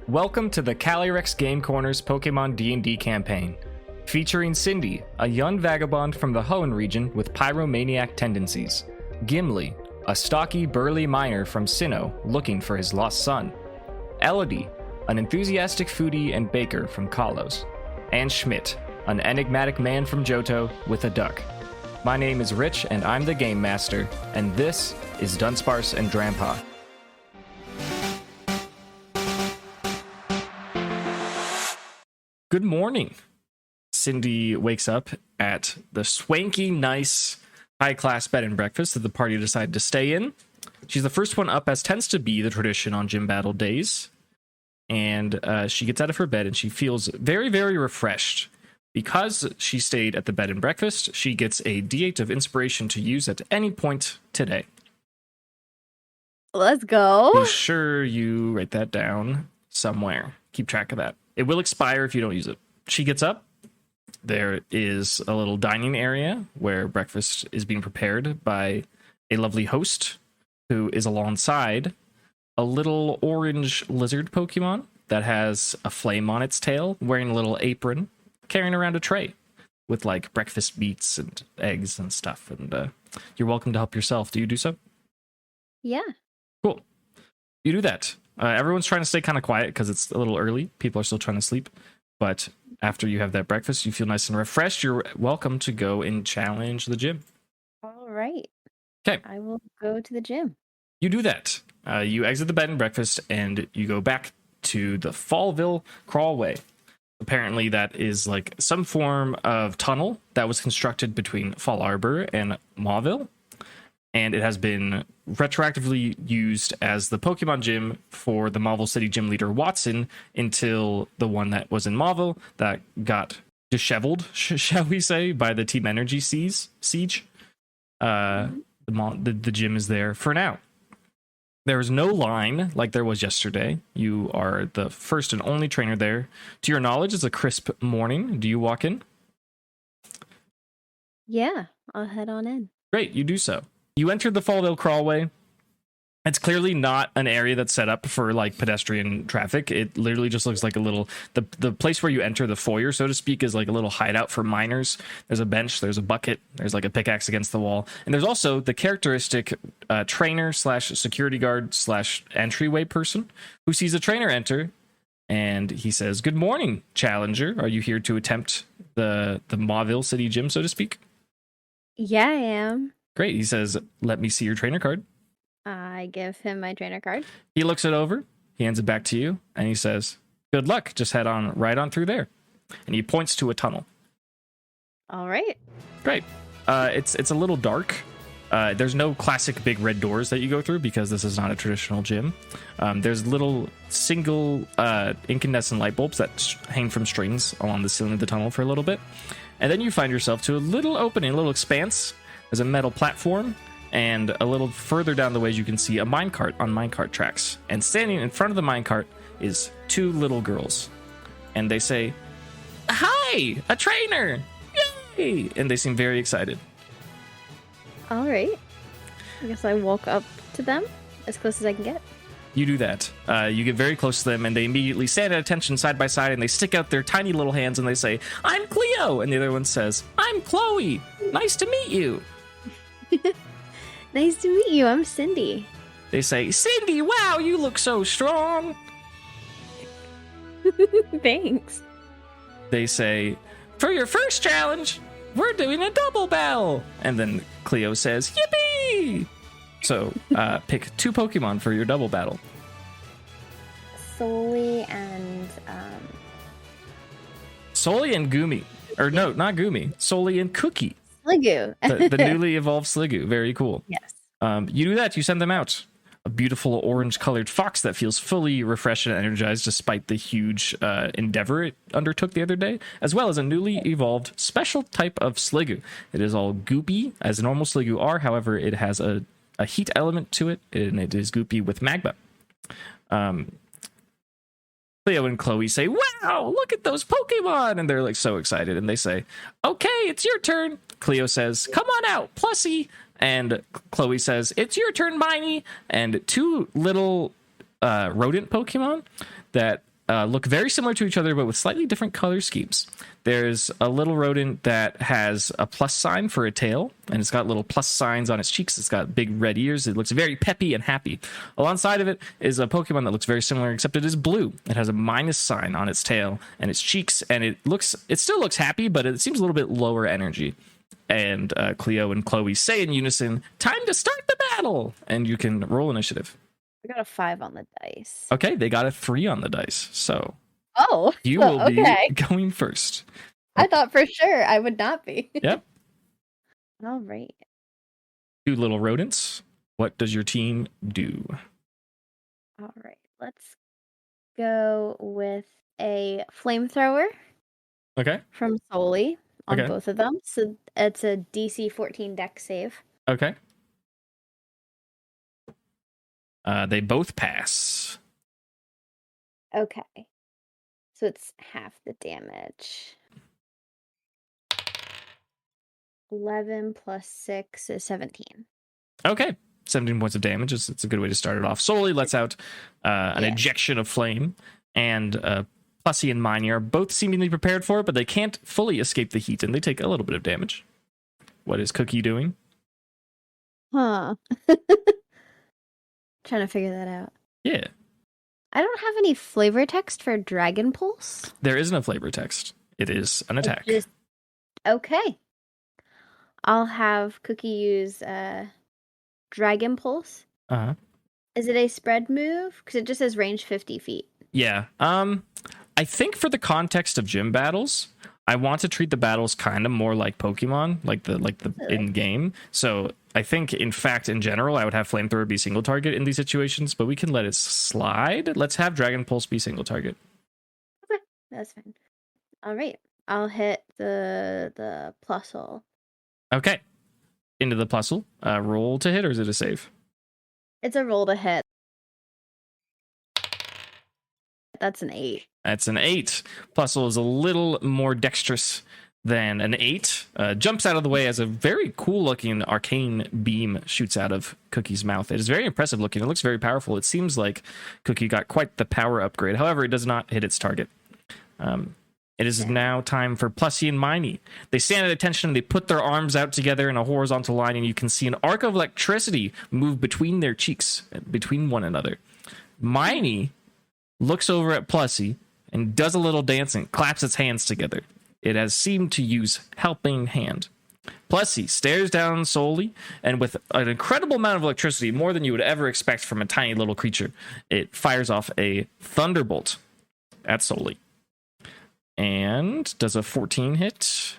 Welcome to the Calyrex Game Corner's Pokemon D&D campaign, featuring Cindy, a young vagabond from the Hoenn region with pyromaniac tendencies, Gimli, a stocky, burly miner from Sinnoh looking for his lost son, Elodie, an enthusiastic foodie and baker from Kalos, and Schmidt, an enigmatic man from Johto with a duck. My name is Rich, and I'm the Game Master, and this is Dunsparce and Drampa. Good morning. Cindy wakes up at the swanky, nice, high-class bed and breakfast that the party decided to stay in. She's the first one up, as tends to be the tradition on gym battle days. And she gets out of her bed and she feels very, very refreshed. Because she stayed at the bed and breakfast, she gets a D8 of inspiration to use at any point today. Let's go. Be sure you write that down somewhere. Keep track of that. It will expire if you don't use it. She gets up. There is a little dining area where breakfast is being prepared by a lovely host who is alongside a little orange lizard Pokemon that has a flame on its tail, wearing a little apron, carrying around a tray with like breakfast meats and eggs and stuff. And you're welcome to help yourself. Do you do so? Yeah. Cool. You do that. Everyone's trying to stay kind of quiet because it's a little early. People are still trying to sleep. But after you have that breakfast, you feel nice and refreshed. You're welcome to go and challenge the gym. All right. Okay. I will go to the gym. You do that. You exit the bed and breakfast, and you go back to the Fallarbor crawlway. Apparently, that is like some form of tunnel that was constructed between Fallarbor and Mauville. And it has been retroactively used as the Pokemon gym for the Mauville City Gym leader Watson until the one that was in Mauville that got disheveled, shall we say, by the Team Energy siege. The gym is there for now. There is no line like there was yesterday. You are the first and only trainer there. To your knowledge, it's a crisp morning. Do you walk in? Yeah, I'll head on in. Great, you do so. You entered the Fallville crawlway. It's clearly not an area that's set up for like pedestrian traffic. It literally just looks like a little, the place where you enter the foyer, so to speak, is like a little hideout for miners. There's a bench, there's a bucket, there's like a pickaxe against the wall. And there's also the characteristic trainer slash security guard slash entryway person who sees a trainer enter. And he says, "Good morning, challenger. Are you here to attempt the Mauville City Gym, so to speak?" Yeah, I am. Great. He says, "Let me see your trainer card." I give him my trainer card. He looks it over. He hands it back to you. And he says, "Good luck. Just head on right on through there." And he points to a tunnel. All right. Great. It's a little dark. There's no classic big red doors that you go through because this is not a traditional gym. There's little single incandescent light bulbs that hang from strings along the ceiling of the tunnel for a little bit. And then you find yourself to a little opening, a little expanse. There's a metal platform, and a little further down the way you can see a minecart on minecart tracks. And standing in front of the minecart is two little girls. And they say, "Hi, a trainer! Yay!" And they seem very excited. All right. I guess I walk up to them as close as I can get. You do that. You get very close to them, and they immediately stand at attention side by side, and they stick out their tiny little hands, and they say, "I'm Cleo!" And the other one says, "I'm Chloe! Nice to meet you!" Nice to meet you. I'm Cindy. They say, "Cindy, wow, you look so strong." Thanks. They say, "For your first challenge, we're doing a double bell." And then Cleo says, "Yippee!" So pick two Pokemon for your double battle. Solely and Solely and Gumi. Or no, not Gumi. Solely and Cookie. Sliggoo. the newly evolved Sliggoo. Very cool. Yes. You do that. You send them out. A beautiful orange-colored fox that feels fully refreshed and energized despite the huge endeavor it undertook the other day, as well as a newly evolved special type of Sliggoo. It is all goopy, as normal Sliggoo are. However, it has a heat element to it, and it is goopy with magma. Cleo and Chloe say, "Wow, look at those Pokemon!" And they're like so excited. And they say, "Okay, it's your turn." Cleo says, "Come on out, Plussy." And Chloe says, "It's your turn, Miney." And two little rodent Pokemon that look very similar to each other, but with slightly different color schemes. There's a little rodent that has a plus sign for a tail, and it's got little plus signs on its cheeks. It's got big red ears. It looks very peppy and happy. Alongside of it is a Pokemon that looks very similar, except it is blue. It has a minus sign on its tail and its cheeks, and it still looks happy, but it seems a little bit lower energy. And Cleo and Chloe say in unison, "Time to start the battle!" And you can roll initiative. I got a 5 on the dice. Okay, they got a 3 on the dice, so you well, will be going first. I thought for sure I would not be. Yep. All right. 2 little rodents. What does your team do? All right. Let's go with a flamethrower Okay. from Soli on Okay. both of them. So it's a DC 14 deck save. Okay. They both pass. Okay. So it's half the damage. 11 plus 6 is 17. Okay. 17 points of damage. It's a good way to start it off. Solely lets out an ejection of flame, and Plussy and Miney are both seemingly prepared for it, but they can't fully escape the heat, and they take a little bit of damage. What is Cookie doing? Huh. Trying to figure that out. Yeah. I don't have any flavor text for Dragon Pulse. There isn't a flavor text. It is an attack. Okay. I'll have Cookie use Dragon Pulse. Uh-huh. Is it a spread move? Because it just says range 50 feet. Yeah. I think for the context of gym battles, I want to treat the battles kind of more like Pokemon, like the in game. So I think, in fact, in general, I would have Flamethrower be single target in these situations, but we can let it slide. Let's have Dragon Pulse be single target. Okay, that's fine. All right, I'll hit the plusle. Okay, into the plusle. Roll to hit, or is it a save? It's a roll to hit. That's an 8. That's an 8. Plusle is a little more dexterous than an 8. Jumps out of the way as a very cool looking arcane beam shoots out of Cookie's mouth. It is very impressive looking. It looks very powerful. It seems like Cookie got quite the power upgrade. However, it does not hit its target. It is now time for Plussy and Miney. They stand at attention and they put their arms out together in a horizontal line, and you can see an arc of electricity move between their cheeks, between one another. Miney looks over at Plussy and does a little dancing, claps its hands together. It has seemed to use helping hand. Plussy stares down Solely, and with an incredible amount of electricity, more than you would ever expect from a tiny little creature, it fires off a thunderbolt at Solely. And does a 14 hit?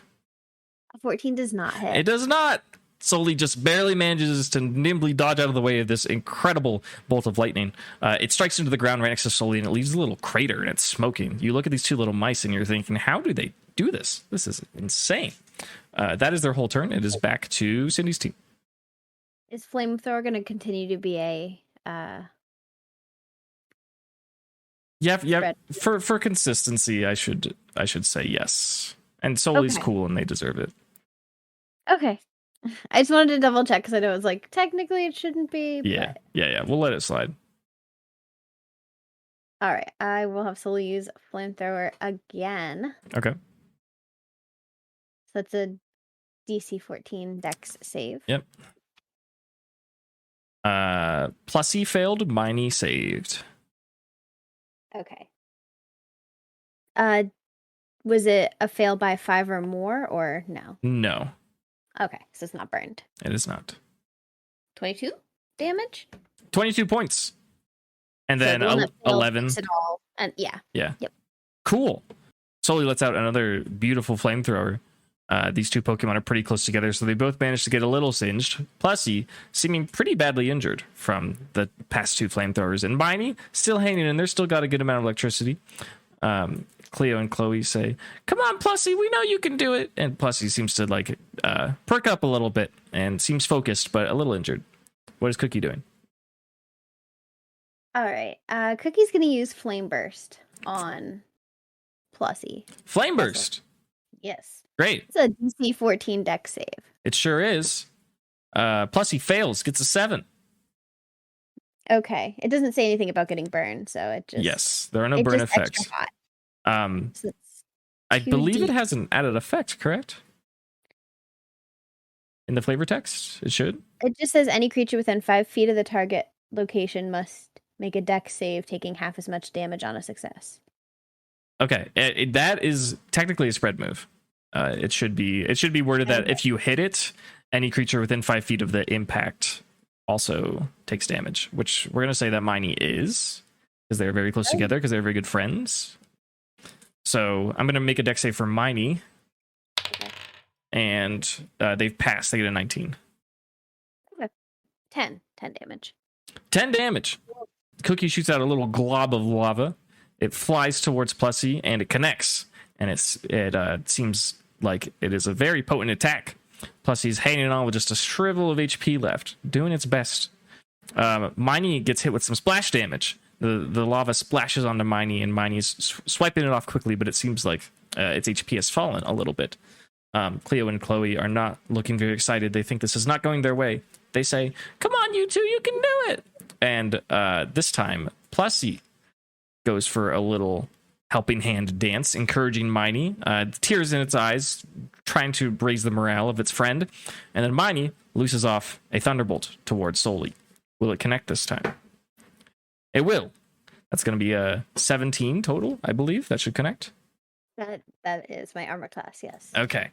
A 14 does not hit. It does not. Solely just barely manages to nimbly dodge out of the way of this incredible bolt of lightning. It strikes into the ground right next to Solely, and it leaves a little crater, and it's smoking. You look at these two little mice, and you're thinking, how do they do this? This is insane. That is their whole turn. It is back to Cindy's team. Is Flamethrower going to continue to be a... Yeah. For consistency, I should say yes. And Solely's cool, and they deserve it. Okay. I just wanted to double check because I know it's like technically it shouldn't be. Yeah. But... Yeah. We'll let it slide. All right. I will have Solely use Flamethrower again. Okay. So it's a DC 14 Dex save. Yep. Plussy failed. Miney saved. Okay. Was it a fail by 5 or more, or no? No. Okay, so it's not burned. It is not. 22 damage? 22 points. And then 11. And yeah. Yeah. Yep. Cool. Solely lets out another beautiful flamethrower. These two Pokemon are pretty close together, so they both managed to get a little singed. Plussy seeming pretty badly injured from the past two flamethrowers. And Miney still hanging in there, still got a good amount of electricity. Cleo and Chloe say, "Come on, Plussy, we know you can do it." And Plussy seems to perk up a little bit and seems focused, but a little injured. What is Cookie doing? All right. Cookie's going to use Flame Burst on Plussy. Flame Burst. Yes. Great. It's a DC 14 Dex save. It sure is. Plussy fails, gets a 7. Okay. It doesn't say anything about getting burned, so it just... Yes, there are no it's burn just effects. extra hot. So it's I believe 2D. it has an added effect, correct? In the flavor text, it should. It just says any creature within 5 feet of the target location must make a dex save, taking half as much damage on a success. Okay, that is technically a spread move. It should be worded that if you hit it, any creature within 5 feet of the impact also takes damage, which we're going to say that Miney is, because they're very close together, because they're very good friends. So I'm going to make a dex save for Miney, and they've passed. They get a 19. Okay. 10 damage. 10 damage. Cookie shoots out a little glob of lava. It flies towards Plessy, and it connects. And it seems like it is a very potent attack. Plussy's hanging on with just a shrivel of HP left, doing its best. Miney gets hit with some splash damage. The lava splashes onto Miney, and Miney's swiping it off quickly, but it seems like its HP has fallen a little bit. Cleo and Chloe are not looking very excited. They think this is not going their way. They say, "Come on, you two, you can do it!" And this time, Plessy goes for a little helping hand dance, encouraging Miney, tears in its eyes, trying to raise the morale of its friend. And then Miney looses off a thunderbolt towards Soli. Will it connect this time? It will. That's going to be a 17 total, I believe. That should connect. That is my armor class, yes. Okay.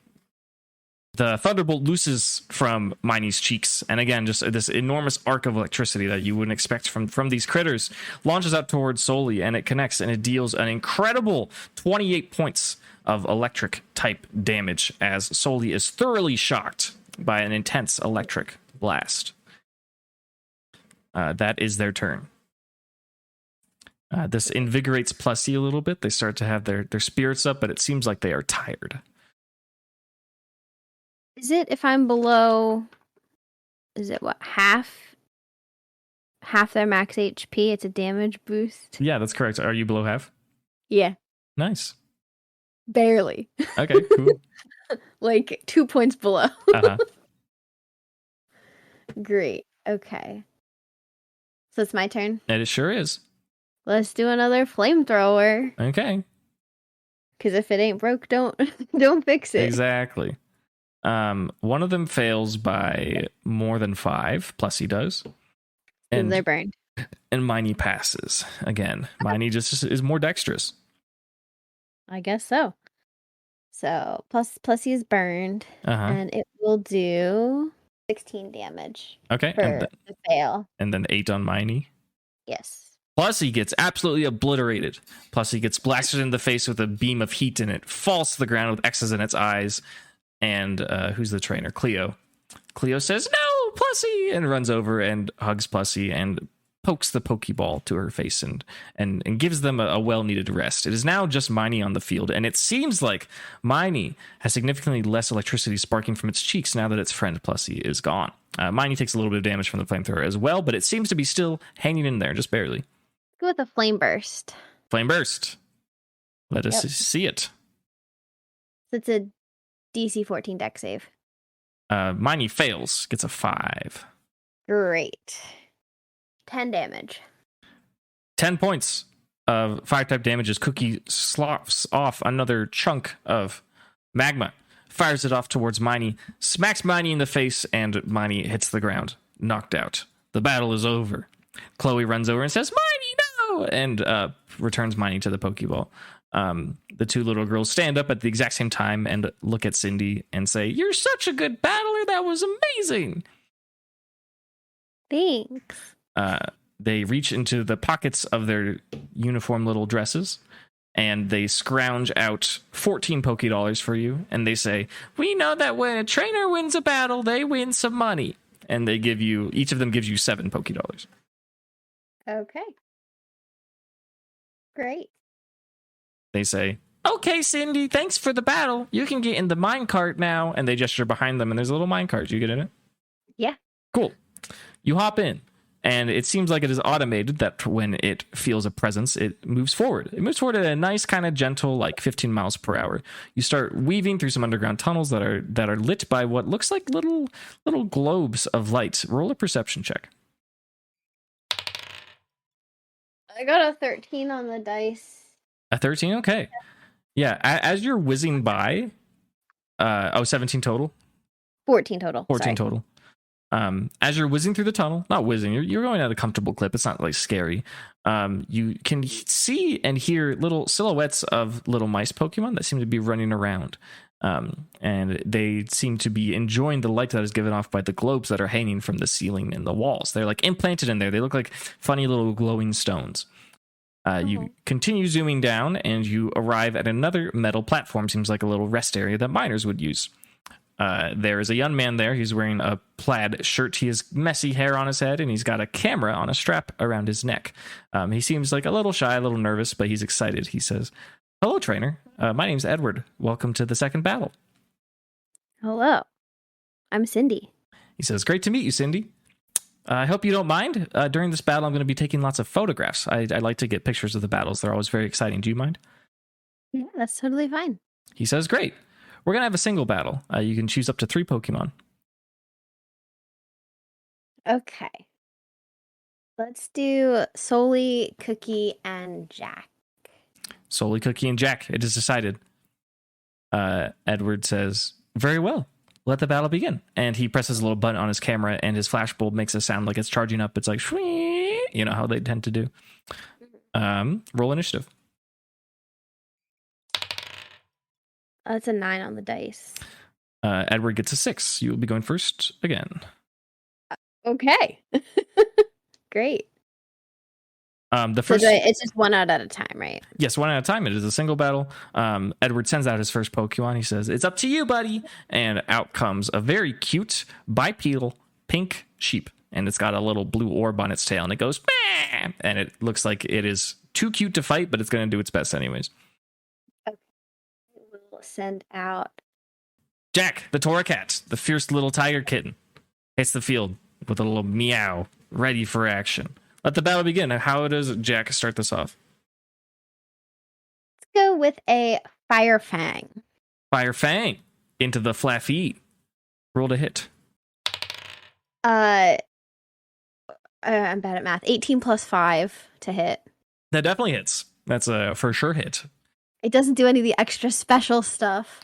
The thunderbolt looses from Miney's cheeks, and again, just this enormous arc of electricity that you wouldn't expect from these critters launches out towards Soli, and it connects, and it deals an incredible 28 points of electric type damage as Soli is thoroughly shocked by an intense electric blast. That is their turn. This invigorates Plessy a little bit. They start to have their spirits up, but it seems like they are tired. Is it if I'm below, is it what, half their max HP? It's a damage boost? Yeah, that's correct. Are you below half? Yeah. Nice. Barely. Okay, cool. Like 2 points below. Uh-huh. Great. Okay. So it's my turn? It sure is. Let's do another flamethrower. Okay. Because if it ain't broke, don't fix it. Exactly. One of them fails by more than 5, plus he does. And they're burned. And Miney passes. Again, Miney just is more dexterous. I guess so. So, plus he is burned. And it will do 16 damage. Okay. For the fail. And then 8 on Miney. Yes. Plessy gets absolutely obliterated. Plessy gets blasted in the face with a beam of heat, and it falls to the ground with X's in its eyes. And who's the trainer? Cleo. Cleo says, "No, Plessy!" and runs over and hugs Plessy and pokes the Pokeball to her face and gives them a well-needed rest. It is now just Miney on the field, and it seems like Miney has significantly less electricity sparking from its cheeks now that its friend Plessy is gone. Miney takes a little bit of damage from the flamethrower as well, but it seems to be still hanging in there, just barely. Go with a flame burst. Flame burst. Let us see it. So it's a DC 14 dex save. Miney fails, gets a 5. Great. 10 damage. 10 points of 5-type damage as Cookie sloughs off another chunk of magma, fires it off towards Miney, smacks Miney in the face, and Miney hits the ground, knocked out. The battle is over. Chloe runs over and says, "Miney, no!" and returns Miney to the Pokeball. The two little girls stand up at the exact same time and look at Cindy and say, "You're such a good battler. That was amazing." Thanks. They reach into the pockets of their uniform little dresses and they scrounge out 14 $14 for you. And they say, "We know that when a trainer wins a battle, they win some money." And they give you, each of them gives you 7 $14. Okay. Great. They say, "Okay, Cindy, thanks for the battle. You can get in the minecart now." And they gesture behind them, and there's a little minecart. You get in it? Yeah. Cool. You hop in, and it seems like it is automated that when it feels a presence, it moves forward. It moves forward at a nice kind of gentle, like 15 miles per hour. You start weaving through some underground tunnels that are lit by what looks like little globes of light. Roll a perception check. I got a 13 on the dice. A 13? Okay. Yeah, as you're whizzing by, 17 total? 14 total. 14 total. As you're whizzing through the tunnel, not whizzing, you're going at a comfortable clip. It's not like scary. You can see and hear little silhouettes of little mice Pokemon that seem to be running around. And they seem to be enjoying the light that is given off by the globes that are hanging from the ceiling and the walls. They're like implanted in there. They look like funny little glowing stones. You continue zooming down and you arrive at another metal platform. Seems like a little rest area that miners would use. There is a young man there. He's wearing a plaid shirt. He has messy hair on his head, and he's got a camera on a strap around his neck. He seems like a little shy, a little nervous, but he's excited. He says, "Hello, trainer. My name's Edward. Welcome to the second battle." Hello. I'm Cindy. He says, "Great to meet you, Cindy. I hope you don't mind. During this battle, I'm going to be taking lots of photographs. I like to get pictures of the battles. They're always very exciting. Do you mind?" Yeah, that's totally fine. He says, "Great. We're going to have a single battle. You can choose up to 3 Pokemon." Okay. Let's do Solely, Cookie, and Jack. Solely, Cookie, and Jack. It is decided. Edward says, "Very well. Let the battle begin." And he presses a little button on his camera, and his flashbulb makes a sound like it's charging up. It's like, shwee, you know how they tend to do. Roll initiative. That's a 9 on the dice. Edward gets a 6. You will be going first again. Okay. Great. The first, so it's just 1 out at a time, right? Yes, 1 at a time. It is a single battle. Edward sends out his first Pokemon. He says, "It's up to you, buddy." And out comes a very cute bipedal pink sheep. And it's got a little blue orb on its tail. And it goes, "Bah!" And it looks like it is too cute to fight, but it's going to do its best anyways. Okay. We'll send out Jack, the Torracat, the fierce little tiger kitten, hits the field with a little meow, ready for action. Let the battle begin. How does Jack start this off? Let's go with a Fire Fang. Fire Fang into the Flaffy. Roll to hit. I'm bad at math. 18 plus 5 to hit. That definitely hits. That's a for sure hit. It doesn't do any of the extra special stuff.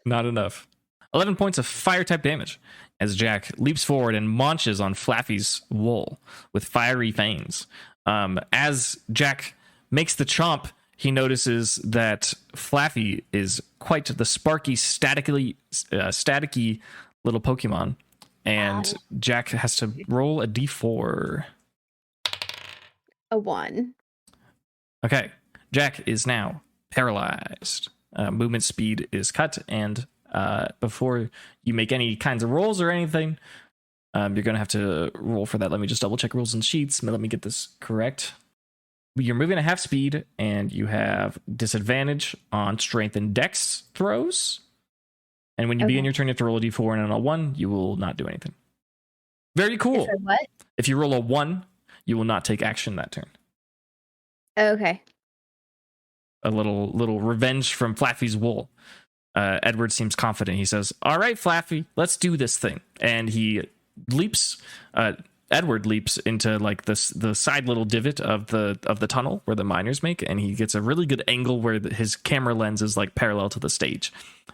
Not enough. 11 points of fire type damage as Jack leaps forward and munches on Flaffy's wool with fiery fangs. As Jack makes the chomp, he notices that Flaffy is quite the sparky, staticky little Pokemon. And Jack has to roll a d4. A 1. Okay. Jack is now paralyzed. Movement speed is cut, and before you make any kinds of rolls or anything, you're going to have to roll for that. Let me just double check rules and sheets. Let me get this correct. You're moving at half speed, and you have disadvantage on strength and dex throws. And when you begin your turn, you have to roll a d4, and on a 1, you will not do anything. Very cool. What? If you roll a 1, you will not take action that turn. Okay. A little revenge from Flaffy's wool. Edward seems confident. He says, "All right, Flaffy, let's do this thing." And he leaps. Edward leaps into like the side little divot of the tunnel where the miners make, and he gets a really good angle where his camera lens is like parallel to the stage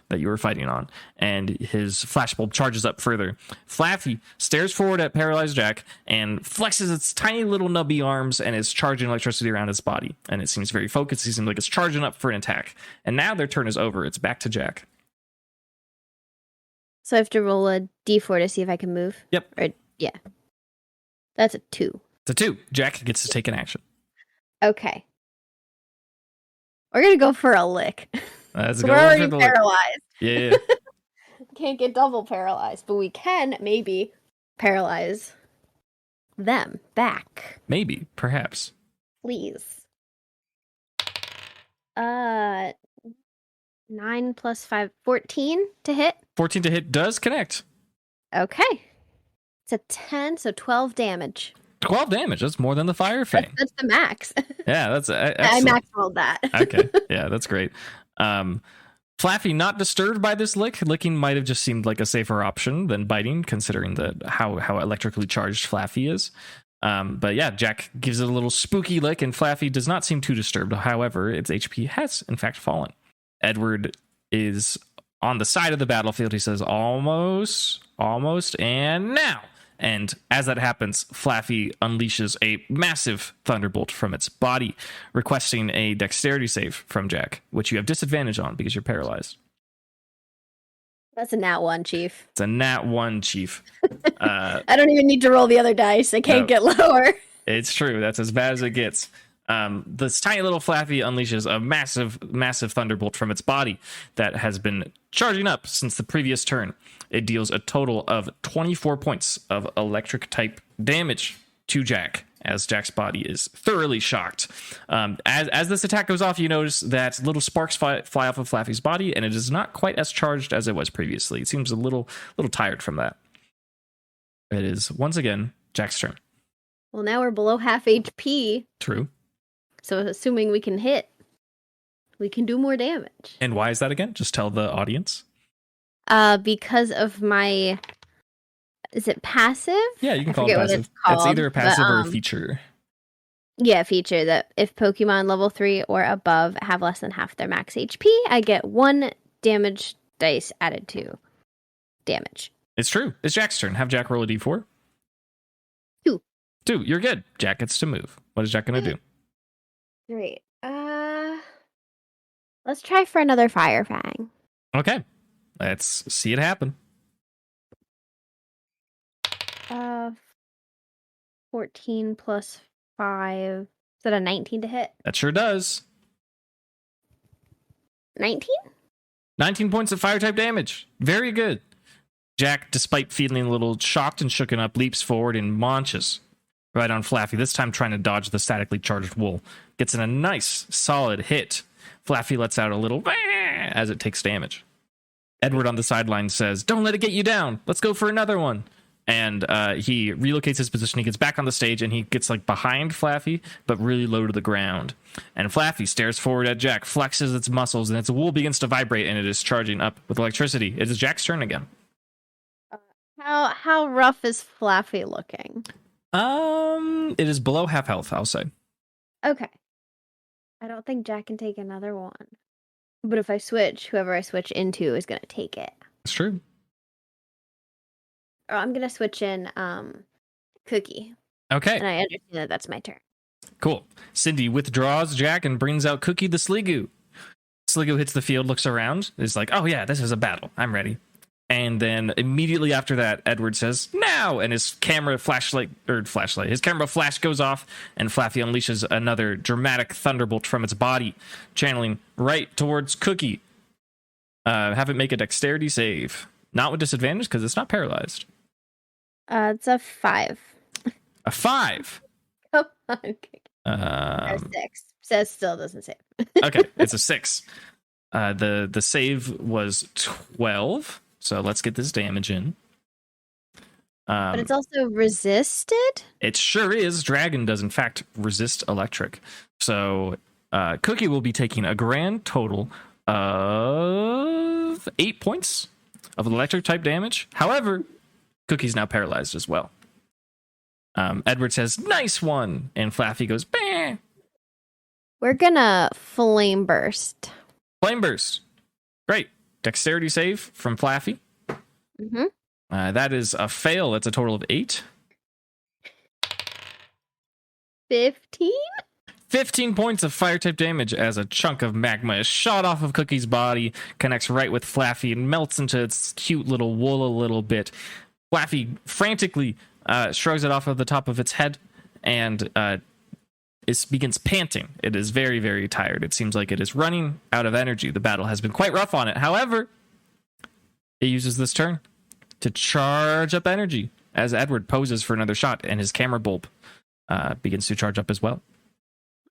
that you were fighting on, and his flashbulb charges up further. Flaffy stares forward at paralyzed Jack and flexes its tiny little nubby arms and is charging electricity around his body, and it seems very focused. He seems like it's charging up for an attack, and now their turn is over. It's back to Jack. So I have to roll a d4 to see if I can move? Yep. Or, yeah. That's a 2. It's a 2. Jack gets to take an action. Okay. We're going to go for a lick. Let's so go we're already for paralyzed. Yeah. Can't get double paralyzed, but we can maybe paralyze them back. Maybe. Perhaps. Please. 9 plus 5, 14 to hit. 14 to hit does connect. Okay. It's a 10, so 12 damage. 12 damage. That's more than the Fire Fang. That's the max. Yeah, that's I max rolled that. Okay. Yeah, that's great. Flaffy not disturbed by this lick. Licking might have just seemed like a safer option than biting, considering how electrically charged Flaffy is. But yeah, Jack gives it a little spooky lick, and Flaffy does not seem too disturbed. However, its HP has in fact fallen. Edward is on the side of the battlefield. He says, almost, and now. And as that happens, Flaffy unleashes a massive thunderbolt from its body, requesting a dexterity save from Jack, which you have disadvantage on because you're paralyzed. That's a nat 1, Chief. It's a nat 1, Chief. I don't even need to roll the other dice. I can't get lower. It's true. That's as bad as it gets. This tiny little Flaffy unleashes a massive thunderbolt from its body that has been charging up since the previous turn. It deals a total of 24 points of electric type damage to Jack, as Jack's body is thoroughly shocked. As this attack goes off, you notice that little sparks fly off of Flaffy's body, and it is not quite as charged as it was previously. It seems a little tired from that. It is once again Jack's turn. Well, now we're below half HP. True. So assuming we can hit, we can do more damage. And why is that again? Just tell the audience. Because of my... Is it passive? Yeah, you can call it passive. It's either a passive or a feature. Yeah, feature that if Pokemon level 3 or above have less than half their max HP, I get 1 damage dice added to damage. It's true. It's Jack's turn. Have Jack roll a d4. 2. You're good. Jack gets to move. What is Jack going to do? Great. Let's try for another Fire Fang. Okay. Let's see it happen. 14 plus 5. Is that a 19 to hit? That sure does. 19? 19 points of fire type damage. Very good. Jack, despite feeling a little shocked and shooken up, leaps forward and launches right on Flaffy, this time trying to dodge the statically charged wool. Gets in a nice, solid hit. Flaffy lets out a little as it takes damage. Edward on the sideline says, "Don't let it get you down. Let's go for another one." And he relocates his position. He gets back on the stage, and he gets like behind Flaffy, but really low to the ground. And Flaffy stares forward at Jack, flexes its muscles, and its wool begins to vibrate, and it is charging up with electricity. It is Jack's turn again. How rough is Flaffy looking? It is below half health, I'll say. Okay. I don't think Jack can take another one. But if I switch, whoever I switch into is going to take it. That's true. Or I'm going to switch in Cookie. Okay. And I understand that that's my turn. Cool. Cindy withdraws Jack and brings out Cookie the Sliggoo. Sliggoo hits the field, looks around, is like, "Oh yeah, this is a battle. I'm ready." And then immediately after that, Edward says, "Now!" And his camera flash goes off, and Flaffy unleashes another dramatic thunderbolt from its body, channeling right towards Cookie. Have it make a dexterity save. Not with disadvantage, because it's not paralyzed. It's a 5. A 5? Come on, Cookie. A 6. Says still doesn't save. Okay, it's a 6. The save was 12. So let's get this damage in. But it's also resisted? It sure is. Dragon does, in fact, resist electric. So Cookie will be taking a grand total of 8 points of electric type damage. However, Cookie's now paralyzed as well. Edward says, "Nice one." And Flaffy goes, "Bah." We're gonna Flame Burst. Flame Burst. Great. Dexterity save from Flaffy. Mm-hmm. That is a fail. That's a total of 8. 15? 15 points of fire type damage as a chunk of magma is shot off of Cookie's body, connects right with Flaffy, and melts into its cute little wool a little bit. Flaffy frantically shrugs it off of the top of its head and it begins panting. It is very, very tired. It seems like it is running out of energy. The battle has been quite rough on it. However, it uses this turn to charge up energy as Edward poses for another shot, and his camera bulb begins to charge up as well.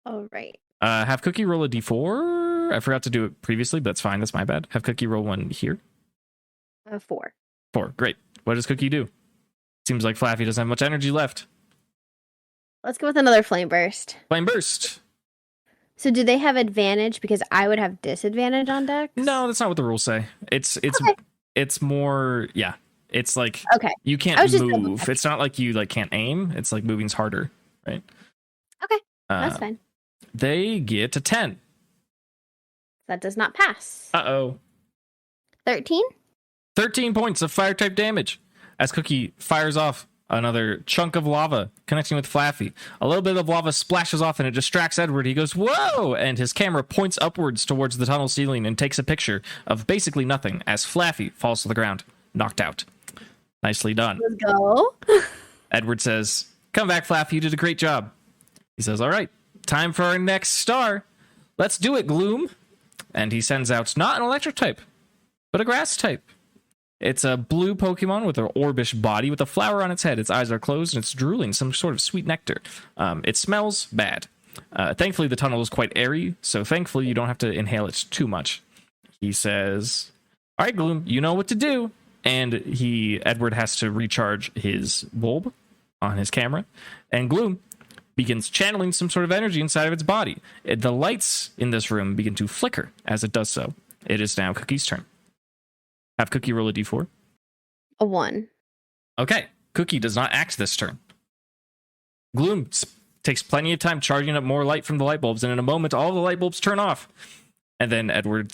All right. Have Cookie roll a d4. I forgot to do it previously, but that's fine. That's my bad. Have Cookie roll one here. 4. 4. Great. What does Cookie do? Seems like Flaffy doesn't have much energy left. Let's go with another Flame Burst. Flame Burst. So do they have advantage because I would have disadvantage on Dex? No, that's not what the rules say. It's more, yeah. It's like Okay. you I can't was just move. double-checking. It's not like you like can't aim. It's like moving's harder, right? Okay, that's fine. They get a 10. That does not pass. 13? 13 points of fire type damage as Cookie fires off another chunk of lava connecting with Flaffy. A little bit of lava splashes off and it distracts Edward. He goes, whoa! And his camera points upwards towards the tunnel ceiling and takes a picture of basically nothing as Flaffy falls to the ground, knocked out. Nicely done. Let's go. Edward says, come back, Flaffy. You did a great job. He says, all right, time for our next star. Let's do it, Gloom. And he sends out not an electric type, but a grass type. It's a blue Pokemon with an orbish body with a flower on its head. Its eyes are closed and it's drooling some sort of sweet nectar. It smells bad. Thankfully, the tunnel is quite airy, so thankfully you don't have to inhale it too much. He says, all right, Gloom, you know what to do. And Edward has to recharge his bulb on his camera. And Gloom begins channeling some sort of energy inside of its body. The lights in this room begin to flicker as it does so. It is now Cookie's turn. Have Cookie roll a d4. A 1. Okay, Cookie does not act this turn. Gloom takes plenty of time charging up more light from the light bulbs, and in a moment, all the light bulbs turn off. And then Edward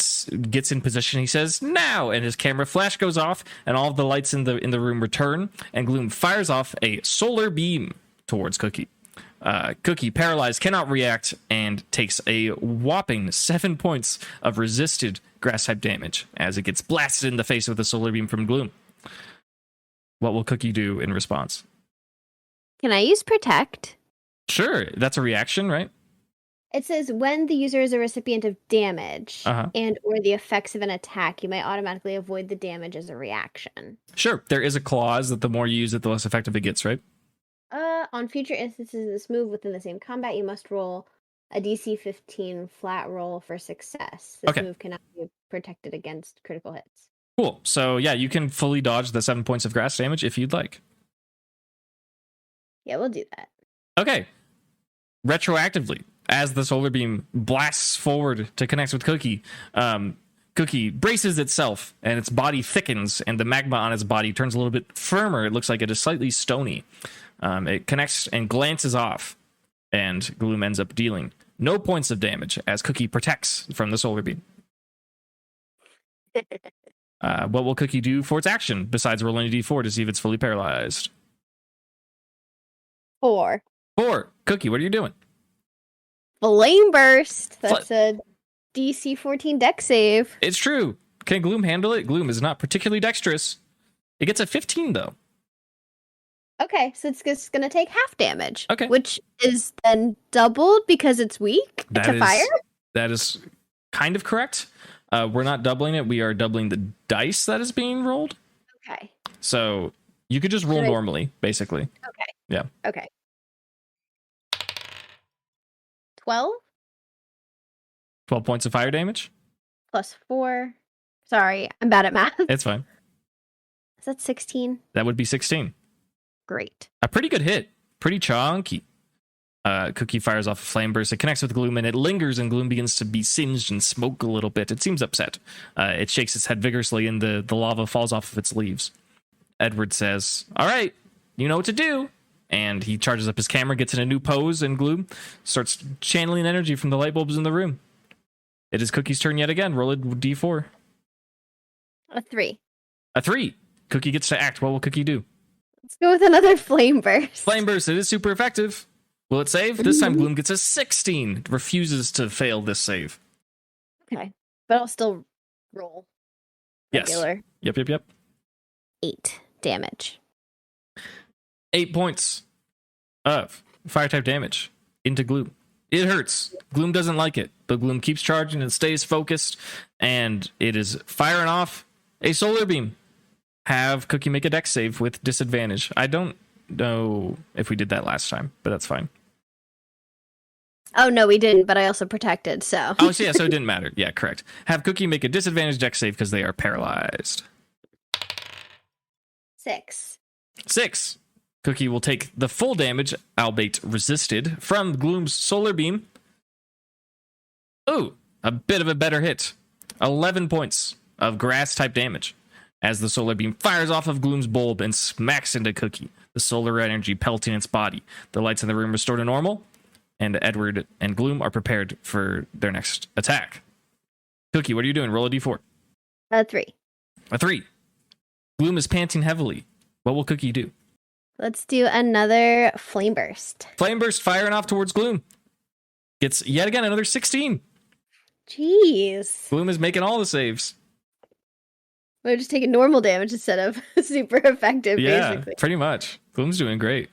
gets in position. He says, now! And his camera flash goes off, and all of the lights in the room return, and Gloom fires off a solar beam towards Cookie. Cookie, paralyzed, cannot react, and takes a whopping 7 points of resisted grass-type damage as it gets blasted in the face with a solar beam from Gloom. What will Cookie do in response? Can I use Protect? Sure, that's a reaction, right? It says when the user is a recipient of damage and or the effects of an attack, you may automatically avoid the damage as a reaction. Sure, there is a clause that the more you use it, the less effective it gets, right? On future instances of this move within the same combat, you must roll a DC 15 flat roll for success. This move cannot be protected against critical hits. Cool. So, yeah, you can fully dodge the 7 points of grass damage if you'd like. Yeah, we'll do that. Okay. Retroactively, as the solar beam blasts forward to connect with Cookie, Cookie braces itself and its body thickens and the magma on its body turns a little bit firmer. It looks like it is slightly stony. It connects and glances off, and Gloom ends up dealing no points of damage as Cookie protects from the solar beam. What will Cookie do for its action besides rolling a d4 to see if it's fully paralyzed? 4. Cookie, what are you doing? Flame Burst. That's a DC 14 dex save. It's true. Can Gloom handle it? Gloom is not particularly dexterous. It gets a 15, though. Okay, so it's just going to take half damage. Okay. Which is then doubled because it's weak to fire? That is kind of correct. We're not doubling it. We are doubling the dice that is being rolled. Okay. So you could just roll normally, basically. Okay. Yeah. Okay. 12? 12 points of fire damage? Plus 4. Sorry, I'm bad at math. It's fine. Is that 16? That would be 16. Great. A pretty good hit. Pretty chunky. Cookie fires off a flame burst. It connects with Gloom, and it lingers, and Gloom begins to be singed and smoke a little bit. It seems upset. It shakes its head vigorously, and the lava falls off of its leaves. Edward says, all right, you know what to do. And he charges up his camera, gets in a new pose, and Gloom starts channeling energy from the light bulbs in the room. It is Cookie's turn yet again. Roll a d4. A 3. A 3. Cookie gets to act. What will Cookie do? Let's go with another Flame Burst. Flame Burst. It is super effective. Will it save? This time Gloom gets a 16. It refuses to fail this save. Okay. But I'll still roll. Regular. Yes. Yep. 8 damage. 8 points of fire type damage into Gloom. It hurts. Gloom doesn't like it, but Gloom keeps charging and stays focused, and it is firing off a solar beam. Have Cookie make a dex save with disadvantage. I don't know if we did that last time, but that's fine. Oh, no, we didn't, but I also protected, so. Oh, so yeah, so it didn't matter. Yeah, correct. Have Cookie make a disadvantage dex save because they are paralyzed. 6. Cookie will take the full damage, albeit resisted, from Gloom's solar beam. Ooh, a bit of a better hit. 11 points of grass-type damage as the solar beam fires off of Gloom's bulb and smacks into Cookie, the solar energy pelting its body. The lights in the room restore to normal, and Edward and Gloom are prepared for their next attack. Cookie, what are you doing? Roll a d4. 3. A 3. Gloom is panting heavily. What will Cookie do? Let's do another flame burst. Flame burst firing off towards Gloom. Gets yet again another 16. Jeez. Gloom is making all the saves. We're just taking normal damage instead of super effective, Yeah, basically. pretty much. Gloom's doing great.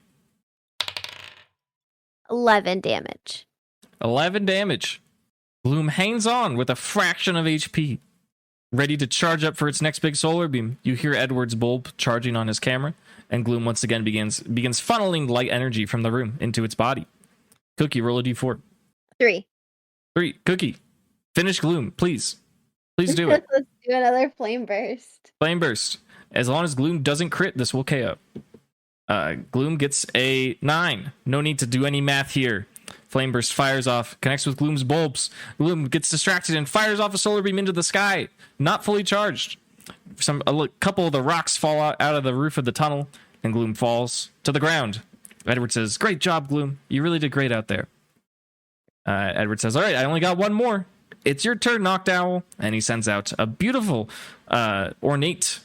11 damage. 11 damage. Gloom hangs on with a fraction of HP. Ready to charge up for its next big solar beam. You hear Edward's bulb charging on his camera, and Gloom once again begins funneling light energy from the room into its body. Cookie, roll a d4. 3. 3. Cookie, finish Gloom, please. Please do it. Let's do another flame burst. Flame burst. As long as Gloom doesn't crit, this will KO. Gloom gets a 9. No need to do any math here. Flame burst fires off, connects with Gloom's bulbs. Gloom gets distracted and fires off a solar beam into the sky, not fully charged. A couple of the rocks fall out of the roof of the tunnel, and Gloom falls to the ground. Edward says, "Great job, Gloom. You really did great out there." Edward says, "All right, I only got one more. It's your turn, Noctowl." And he sends out a beautiful, ornate,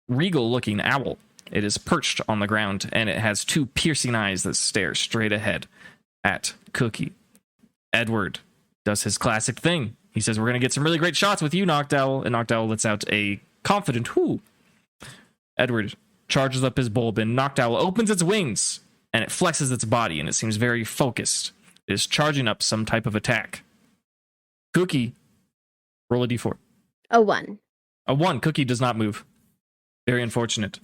regal-looking owl. It is perched on the ground, and it has 2 piercing eyes that stare straight ahead at Cookie. Edward does his classic thing. He says, "We're going to get some really great shots with you, Noctowl." And Noctowl lets out a confident whoo. Edward charges up his bulb, and Noctowl opens its wings, and it flexes its body, and it seems very focused. It is charging up some type of attack. Cookie, roll a d4. A 1. A 1. Cookie does not move. Very unfortunate.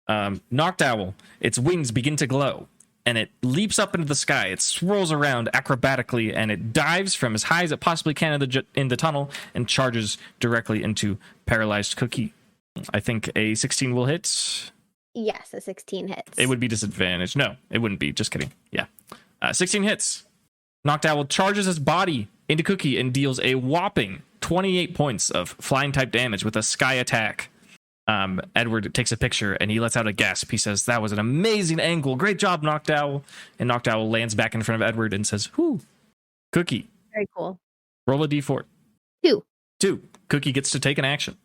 Noctowl, its wings begin to glow, and it leaps up into the sky. It swirls around acrobatically, and it dives from as high as it possibly can in the tunnel and charges directly into paralyzed Cookie. I think a 16 will hit. Yes, a 16 hits. It would be disadvantaged. No, it wouldn't be. Just kidding. Yeah. 16 hits. Noctowl charges his body into Cookie and deals a whopping 28 points of flying type damage with a sky attack. Edward takes a picture and he lets out a gasp. He says, "That was an amazing angle. Great job, Noctowl." And Noctowl lands back in front of Edward and says, "Whoo." Cookie, Very cool. roll a d4. 2. 2. Cookie gets to take an action.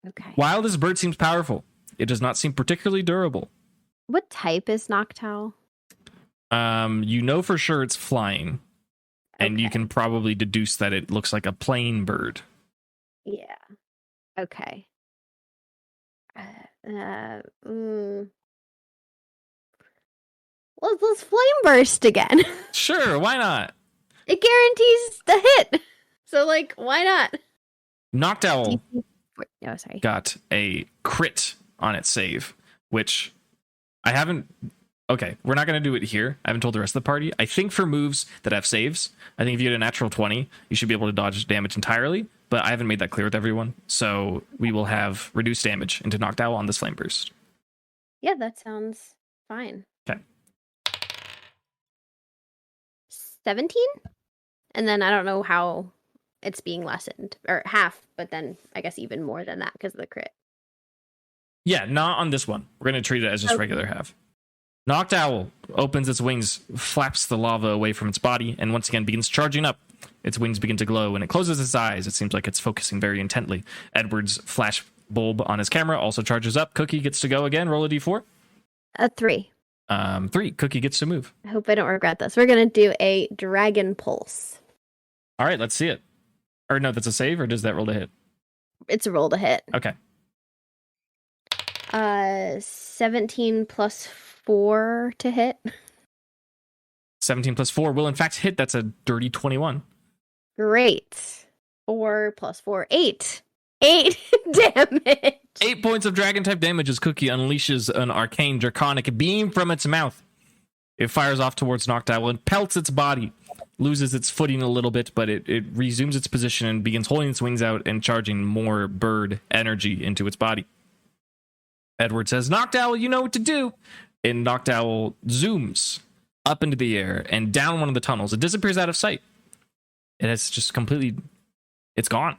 Okay. While this bird seems powerful, it does not seem particularly durable. What type is Noctowl? You know for sure it's flying, and you Okay. can probably deduce that it looks like a plane bird. Yeah. Okay. Let's flame burst again. Sure, why not? It guarantees the hit. So, like, why not? Noctowl Oh, sorry. got a crit on its save, which I haven't... Okay, we're not going to do it here. I haven't told the rest of the party. I think for moves that have saves, I think if you get a natural 20, you should be able to dodge damage entirely, but I haven't made that clear with everyone. So we will have reduced damage into Noctowl on this Flame Burst. Yeah, that sounds fine. Okay. 17? And then I don't know how it's being lessened. Or half, but then I guess even more than that because of the crit. Yeah, not on this one. We're going to treat it as just regular half. Noctowl opens its wings, flaps the lava away from its body, and once again begins charging up. Its wings begin to glow, and it closes its eyes. It seems like it's focusing very intently. Edward's flash bulb on his camera also charges up. Cookie gets to go again. Roll a d4. A 3. 3. Cookie gets to move. I hope I don't regret this. We're going to do a Dragon Pulse. All right, let's see it. Or no, that's a save, or does that roll to hit? It's a roll to hit. Okay. 17 plus 4 to hit. 17 plus 4 will in fact hit. That's a dirty 21. Great. 4 plus 4, 8. 8 damage. 8 points of dragon type damage as Cookie unleashes an arcane draconic beam from its mouth. It fires off towards Noctowl and pelts its body. Loses its footing a little bit, but it resumes its position and begins holding its wings out and charging more bird energy into its body. Edward says, "Noctowl, you know what to do." And Noctowl zooms up into the air and down one of the tunnels. It disappears out of sight. It has just completely... It's gone.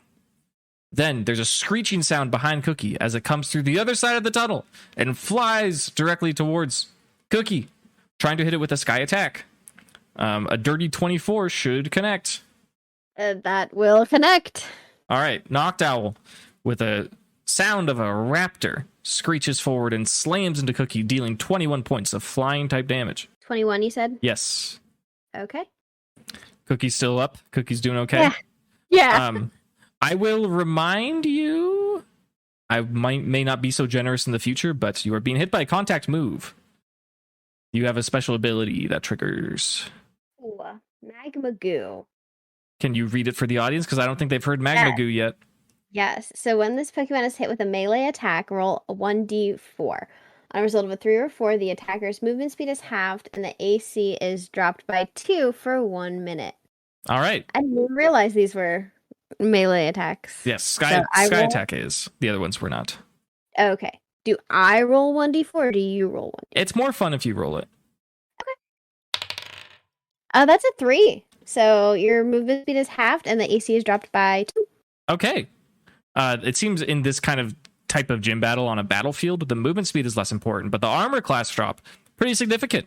Then there's a screeching sound behind Cookie as it comes through the other side of the tunnel and flies directly towards Cookie, trying to hit it with a sky attack. A dirty 24 should connect. That will connect. All right, Noctowl, with a sound of a raptor, screeches forward and slams into Cookie, dealing 21 points of flying type damage. 21, you said? Yes. Okay. Cookie's still up. Cookie's doing okay. Yeah. I will remind you, I may not be so generous in the future, but you are being hit by a contact move. You have a special ability that triggers. Ooh, magma goo. Can you read it for the audience? Because I don't think they've heard magma goo yet. Yes. So when this Pokemon is hit with a melee attack, roll a 1d4. On a result of a 3 or 4, the attacker's movement speed is halved and the AC is dropped by 2 for 1 minute. All right. I didn't realize these were melee attacks. Yes, Sky Attack is. The other ones were not. Okay. Do I roll 1d4 or do you roll 1d4? It's more fun if you roll it. Okay. That's a 3. So your movement speed is halved and the AC is dropped by 2. Okay. It seems in this kind of type of gym battle on a battlefield, the movement speed is less important, but the armor class drop, pretty significant.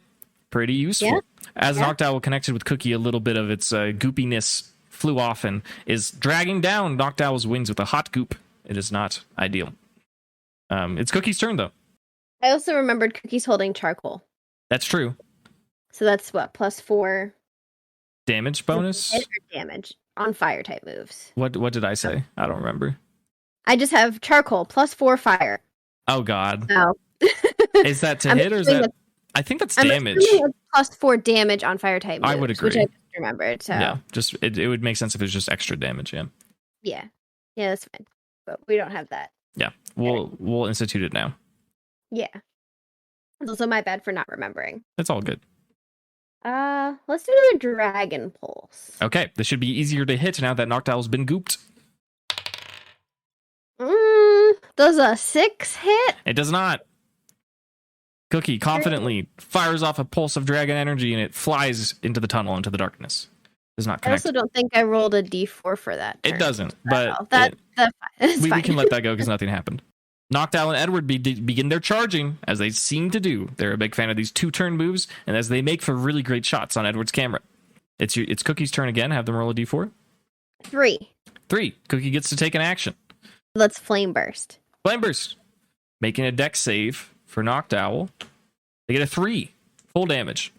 Pretty useful. Yeah. As Noctowl connected with Cookie, a little bit of its goopiness flew off and is dragging down Noctowl's wings with a hot goop. It is not ideal. It's Cookie's turn, though. I also remembered Cookie's holding charcoal. That's true. So that's what, +4 damage bonus? Damage on fire type moves. What did I say? I don't remember. I just have charcoal +4 fire. Oh God. Oh. Is that to hit or is that? I think that's damage. +4 damage on fire type moves. I would agree. Which I just remembered. So yeah, just it would make sense if it was just extra damage. Yeah. Yeah, that's fine. But we don't have that. Yeah, we'll institute it now. Yeah. It's also my bad for not remembering. It's all good. Let's do the Dragon Pulse. Okay, this should be easier to hit now that Noctowl's been gooped. Does a 6 hit? It does not. Cookie confidently fires off a pulse of dragon energy and it flies into the tunnel, into the darkness. Does not connect. I also don't think I rolled a d4 for that turn. It doesn't, but that's fine. We can let that go because nothing happened. Noctowl and Edward begin their charging, as they seem to do. They're a big fan of these 2-turn moves, and as they make for really great shots on Edward's camera. It's Cookie's turn again. Have them roll a d4. 3. Cookie gets to take an action. Let's Flame Burst. Flame Burst. Making a dex save for Noctowl. They get a 3. Full damage.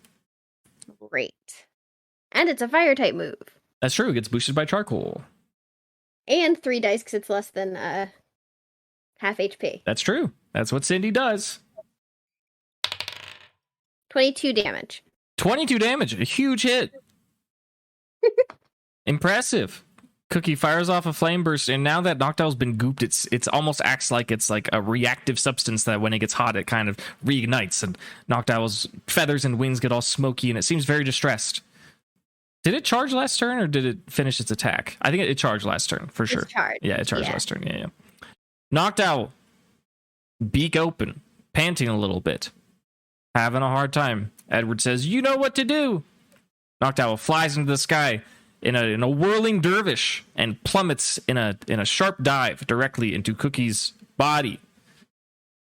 Great. And it's a fire type move. That's true. It gets boosted by charcoal. And 3 dice because it's less than half HP. That's true. That's what Cindy does. 22 damage. 22 damage. A huge hit. Impressive. Cookie fires off a flame burst, and now that Noctowl's been gooped, it's almost acts like it's like a reactive substance that when it gets hot, it kind of reignites, and Noctowl's feathers and wings get all smoky, and it seems very distressed. Did it charge last turn, or did it finish its attack? I think it charged last turn, for sure. Yeah, it charged last turn. Yeah. Noctowl, beak open, panting a little bit, having a hard time. Edward says, "You know what to do." Noctowl flies into the sky in a whirling dervish and plummets in a sharp dive directly into Cookie's body.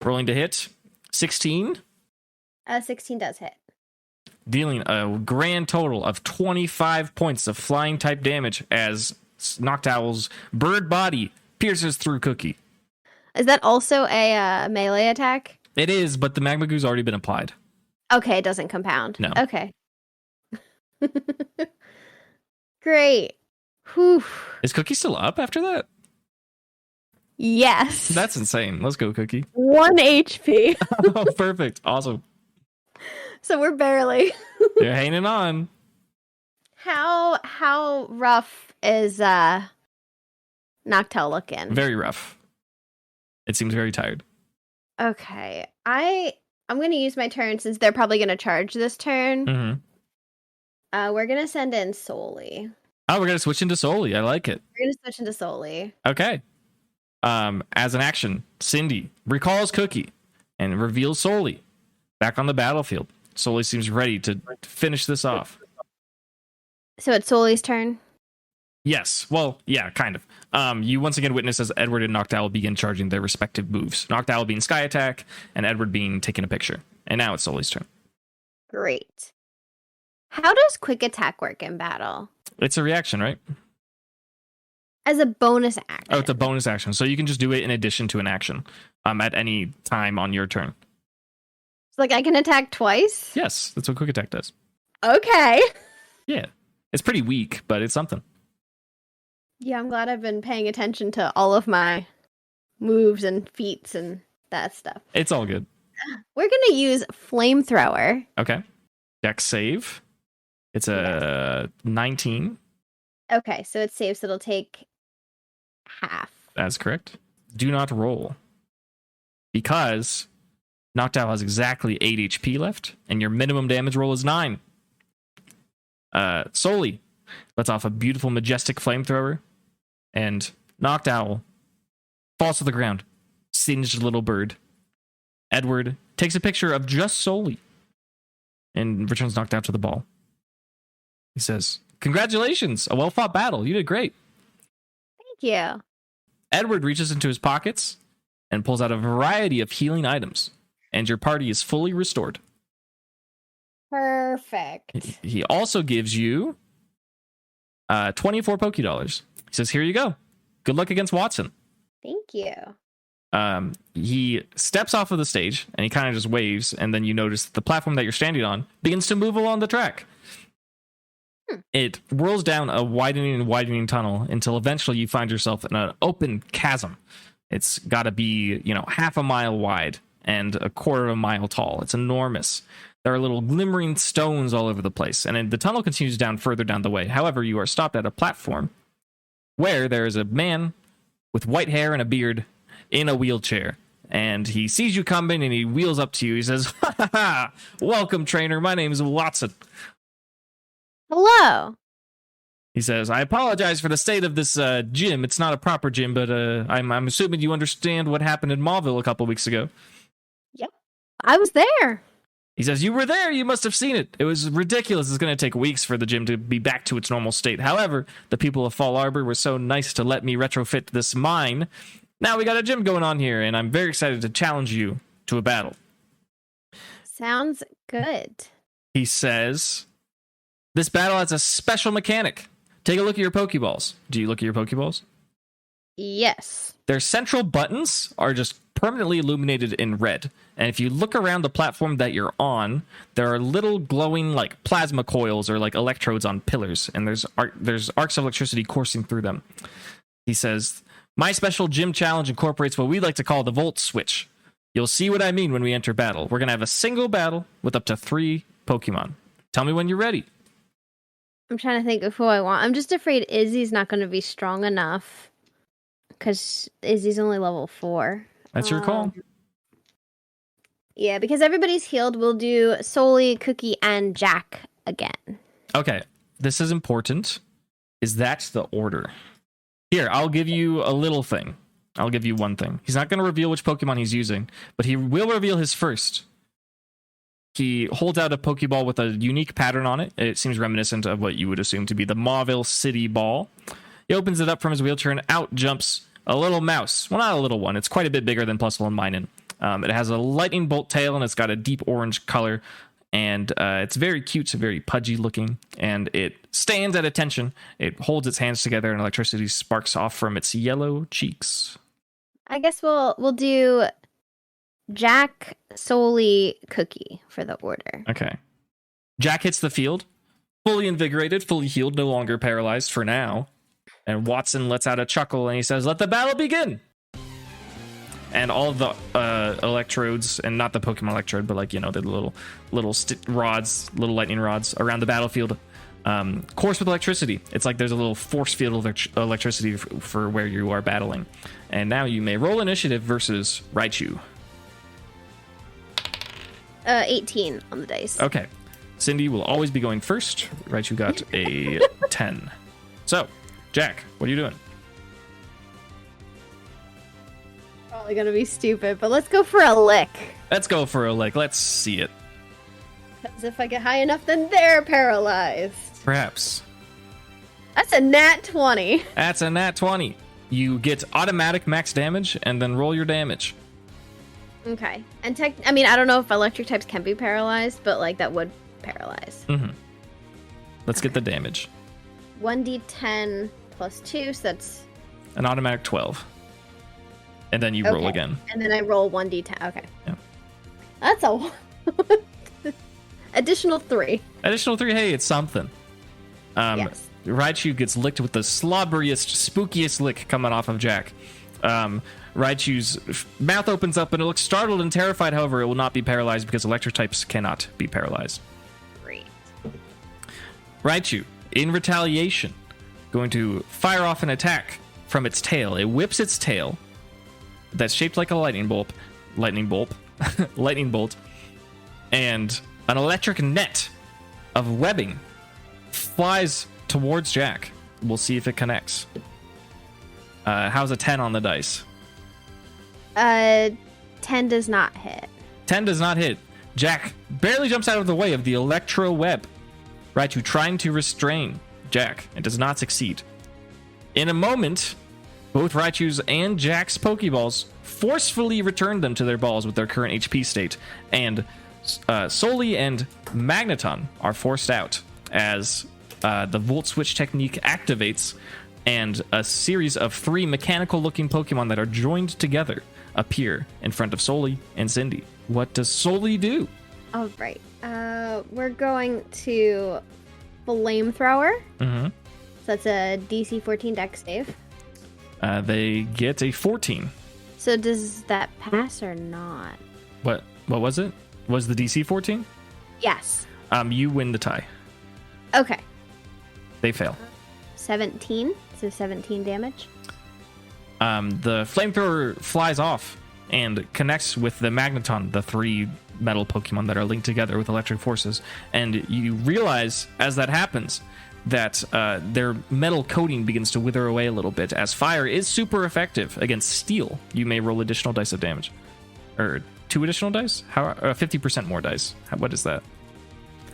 Rolling to hit. 16. 16 does hit. Dealing a grand total of 25 points of flying type damage as Noctowl's bird body pierces through Cookie. Is that also a melee attack? It is, but the Magma Goo's already been applied. Okay, it doesn't compound. No. Okay. Great. Whew. Is Cookie still up after that? Yes. That's insane. Let's go, Cookie. 1 HP. Oh, perfect. Awesome. So we're barely. They're hanging on. How rough is Noctowl looking? Very rough. It seems very tired. Okay. I'm going to use my turn since they're probably going to charge this turn. Mm-hmm. We're going to send in Soli. Oh, we're going to switch into Soli. I like it. We're going to switch into Soli. Okay. As an action, Cindy recalls Cookie and reveals Soli back on the battlefield. Soli seems ready to finish this off. So it's Soli's turn? Yes. Well, yeah, kind of. You once again witness as Edward and Noctowl begin charging their respective moves. Noctowl being Sky Attack, and Edward being taking a picture. And now it's Sully's turn. Great. How does Quick Attack work in battle? It's a reaction, right? As a bonus action. Oh, it's a bonus action. So you can just do it in addition to an action at any time on your turn. So, like, I can attack twice? Yes, that's what Quick Attack does. Okay. Yeah. It's pretty weak, but it's something. Yeah, I'm glad I've been paying attention to all of my moves and feats and that stuff. It's all good. We're going to use Flamethrower. Okay. Dex save. It's a 19. Okay, so it's safe, so it'll take half. That's correct. Do not roll. Because Noctowl has exactly 8 HP left, and your minimum damage roll is 9. Solely lets off a beautiful, majestic flamethrower, and Noctowl falls to the ground. Singed little bird. Edward takes a picture of just Solely and returns Noctowl to the ball. He says, "Congratulations, a well-fought battle. You did great." Thank you. Edward reaches into his pockets and pulls out a variety of healing items, and your party is fully restored. Perfect. He also gives you 24 Poké$. He says, "Here you go. Good luck against Watson." Thank you. He steps off of the stage, and he kind of just waves, and then you notice that the platform that you're standing on begins to move along the track. It whirls down a widening and widening tunnel until eventually you find yourself in an open chasm. It's got to be, half a mile wide and a quarter of a mile tall. It's enormous. There are little glimmering stones all over the place, and the tunnel continues down further down the way. However, you are stopped at a platform where there is a man with white hair and a beard in a wheelchair. And he sees you coming, and he wheels up to you. He says, "Ha ha ha! Welcome, trainer. My name is Watson." Hello. He says, "I apologize for the state of this gym. It's not a proper gym, but I'm assuming you understand what happened in Mauville a couple weeks ago." Yep. I was there. He says, "You were there. You must have seen it. It was ridiculous. It's going to take weeks for the gym to be back to its normal state. However, the people of Fallarbor were so nice to let me retrofit this mine. Now we got a gym going on here, and I'm very excited to challenge you to a battle." Sounds good. He says, "This battle has a special mechanic. Take a look at your Pokeballs." Do you look at your Pokeballs? Yes. Their central buttons are just permanently illuminated in red. And if you look around the platform that you're on, there are little glowing like plasma coils or like electrodes on pillars. And there's arcs of electricity coursing through them. He says, "My special gym challenge incorporates what we like to call the volt switch. You'll see what I mean when we enter battle. We're going to have a single battle with up to 3 Pokemon. Tell me when you're ready." I'm trying to think of who I want. I'm just afraid Izzy's not going to be strong enough because Izzy's only level 4. That's your call. Yeah, because everybody's healed, we'll do Solely, Cookie, and Jack again. Okay, this is important. Is that the order? Here, I'll give you a little thing. I'll give you one thing. He's not going to reveal which Pokemon he's using, but he will reveal his first. He holds out a Pokeball with a unique pattern on it. It seems reminiscent of what you would assume to be the Mauville City ball. He opens it up from his wheelchair, and out jumps a little mouse. Well, not a little one. It's quite a bit bigger than Plusle and Minun. It has a lightning bolt tail, and it's got a deep orange color. And it's very cute, very pudgy looking, and it stands at attention. It holds its hands together, and electricity sparks off from its yellow cheeks. I guess we'll do Jack, Solely, Cookie for the order. Okay. Jack hits the field, fully invigorated, fully healed, no longer paralyzed for now. And Watson lets out a chuckle, and he says, "Let the battle begin!" And all the electrodes, and not the Pokemon electrode, but the little rods, little lightning rods around the battlefield, course with electricity. It's like there's a little force field of electricity for where you are battling. And now you may roll initiative versus Raichu. 18 on the dice. Okay. Cindy will always be going first. Raichu got a 10. So, Jack, what are you doing? Probably gonna be stupid, but let's go for a lick. Let's go for a lick. Let's see it. Because if I get high enough, then they're paralyzed. Perhaps. That's a nat 20. That's a nat 20. You get automatic max damage and then roll your damage. Okay. And I mean, I don't know if electric types can be paralyzed, but like that would paralyze. Mm-hmm. Let's get the damage. 1d10 plus 2, so that's An automatic 12. And then you roll again. And then I roll 1d10. Okay. Yeah. That's a additional 3. Additional 3. Hey, it's something. Yes. Raichu gets licked with the slobberiest, spookiest lick coming off of Jack. Raichu's mouth opens up and it looks startled and terrified. However, it will not be paralyzed because electric types cannot be paralyzed. Great. Raichu, in retaliation, going to fire off an attack from its tail. It whips its tail that's shaped like a lightning bolt, and an electric net of webbing flies towards Jack. We'll see if it connects. How's a 10 on the dice? 10 does not hit. 10 does not hit. Jack barely jumps out of the way of the electro web. Raichu trying to restrain Jack and does not succeed. In a moment, both Raichu's and Jack's Pokeballs forcefully return them to their balls with their current HP state, and Soli and Magneton are forced out as the Volt Switch technique activates, and a series of 3 mechanical-looking Pokemon that are joined together appear in front of Soli and Cindy. What does Soli do? All right. We're going to Flamethrower. Mm-hmm. So that's a DC 14 Dex save. They get a 14. So does that pass or not? What was it? Was the DC 14? Yes. You win the tie. Okay. They fail. 17. So 17 damage. The flamethrower flies off and connects with the Magneton, the 3 metal Pokemon that are linked together with electric forces. And you realize as that happens that their metal coating begins to wither away a little bit, as fire is super effective against steel. You may roll additional dice of damage. Or 2 additional dice? 50% more dice. What is that?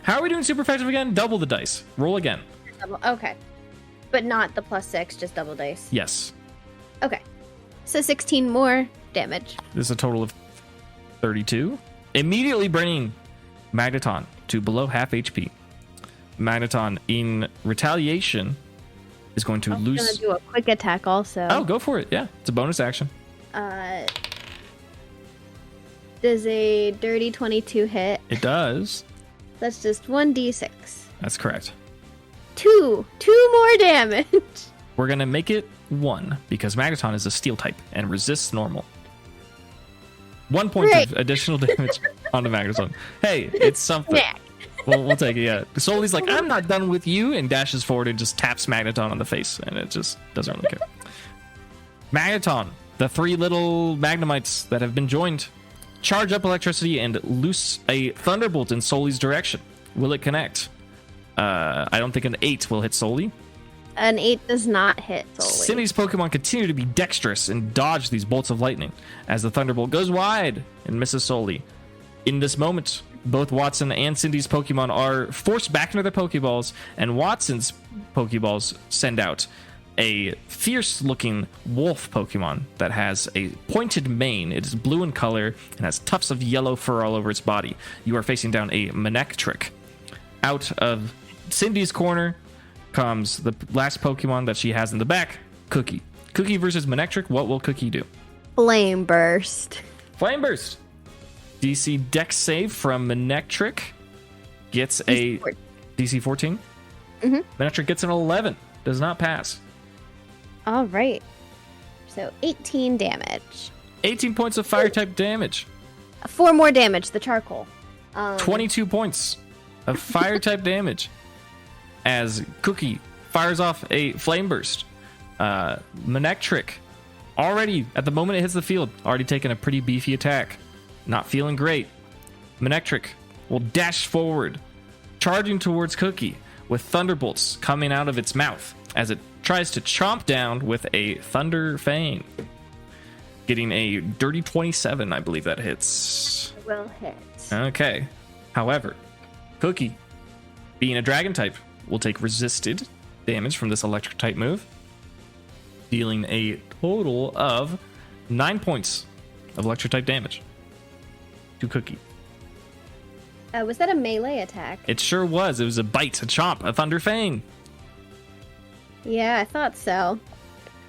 How are we doing super effective again? Double the dice. Roll again. Okay. But not the +6, just double dice. Yes. Okay. So 16 more damage. This is a total of 32. Immediately bringing Magneton to below half HP. Magneton, in retaliation, is going to lose. I'm going to do a quick attack also. Oh, go for it. Yeah, it's a bonus action. Does a dirty 22 hit? It does. That's just 1d6. That's correct. 2 more damage. We're going to make it 1 because Magneton is a steel type and resists normal. 1 point of additional damage on the Magneton. Hey, it's something. We'll take it, yeah. Soli's like, I'm not done with you, and dashes forward and just taps Magneton on the face, and it just doesn't really care. Magneton, the 3 little Magnemites that have been joined, charge up electricity and loose a Thunderbolt in Soli's direction. Will it connect? I don't think an 8 will hit Soli. An 8 does not hit Soli. Cindy's Pokemon continue to be dexterous and dodge these bolts of lightning as the Thunderbolt goes wide and misses Soli. In this moment, both Watson and Cindy's Pokemon are forced back into their Pokeballs, and Watson's Pokeballs send out a fierce-looking wolf Pokemon that has a pointed mane. It is blue in color and has tufts of yellow fur all over its body. You are facing down a Manectric. Out of Cindy's corner comes the last Pokemon that she has in the back, Cookie. Cookie versus Manectric. What will Cookie do? Flame Burst. Flame Burst. DC Dex save from Manectric. Gets a DC 14. Mm-hmm. Manectric gets an 11. Does not pass. All right. So 18 damage. 18 points of fire type damage. 4 more damage, the charcoal. 22 points of fire type damage as Cookie fires off a flame burst. Manectric, already at the moment it hits the field, already taken a pretty beefy attack. Not feeling great. Manectric will dash forward, charging towards Cookie with thunderbolts coming out of its mouth as it tries to chomp down with a Thunder Fang. Getting a dirty 27, I believe that hits. Will hit. Okay. However, Cookie, being a dragon type, will take resisted damage from this electric type move, dealing a total of 9 points of electric type damage to Cookie. Was that a melee attack? It sure was. It was a bite, a chomp, a thunder fang. Yeah, I thought so.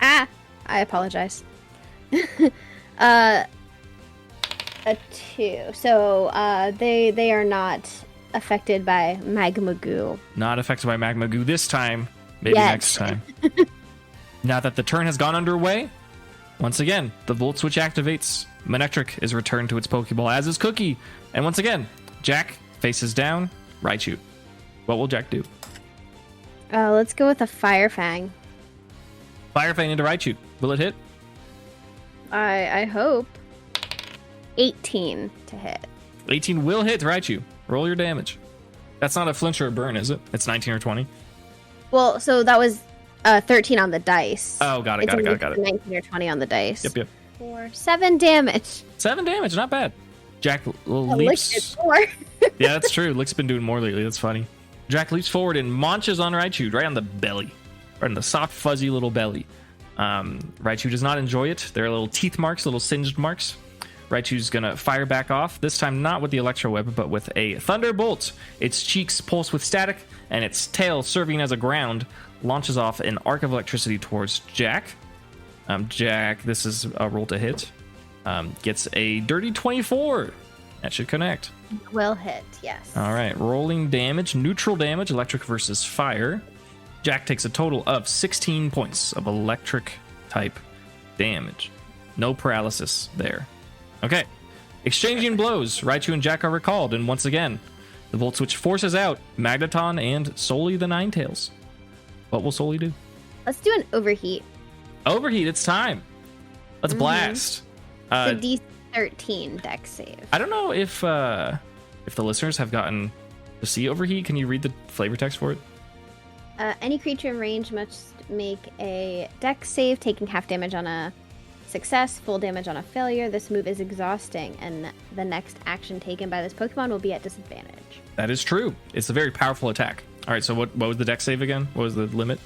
I apologize. A 2. So they are not affected by magma goo. Not affected by magma goo this time. Maybe Yet. next time. Now that the turn has gone underway, once again, the Volt Switch activates. Manectric is returned to its Pokeball, as is Cookie. And once again, Jack faces down Raichu. What will Jack do? Let's go with a Fire Fang. Fire Fang into Raichu. Will it hit? I hope. 18 to hit. 18 will hit Raichu. Roll your damage. That's not a flinch or a burn, is it? It's 19 or 20. Well, so that was 13 on the dice. Oh, got it. 19 or 20 on the dice. Yep. 7 damage. 7 damage, not bad. Jack Lick's leaps. 4. Yeah, that's true. Lick's been doing more lately. That's funny. Jack leaps forward and munches on Raichu right on the belly. Right on the soft, fuzzy little belly. Raichu does not enjoy it. There are little teeth marks, little singed marks. Raichu's gonna fire back off, this time not with the Electro Whip, but with a Thunderbolt. Its cheeks pulse with static, and its tail, serving as a ground, launches off an arc of electricity towards Jack. Jack, this is a roll to hit. Gets a dirty 24. That should connect. Will hit, yes. All right, rolling damage, neutral damage, electric versus fire. Jack takes a total of 16 points of electric type damage. No paralysis there. Okay, exchanging blows. Raichu and Jack are recalled, and once again, the Volt Switch forces out Magneton and Soli the Ninetales. What will Soli do? Let's do an overheat. Overheat, it's time. Let's blast. It's a D13 dex save. I don't know if the listeners have gotten to see Overheat. Can you read the flavor text for it? Any creature in range must make a dex save, taking half damage on a success, full damage on a failure. This move is exhausting, and the next action taken by this Pokemon will be at disadvantage. That is true. It's a very powerful attack. All right, so what was the dex save again? What was the limit?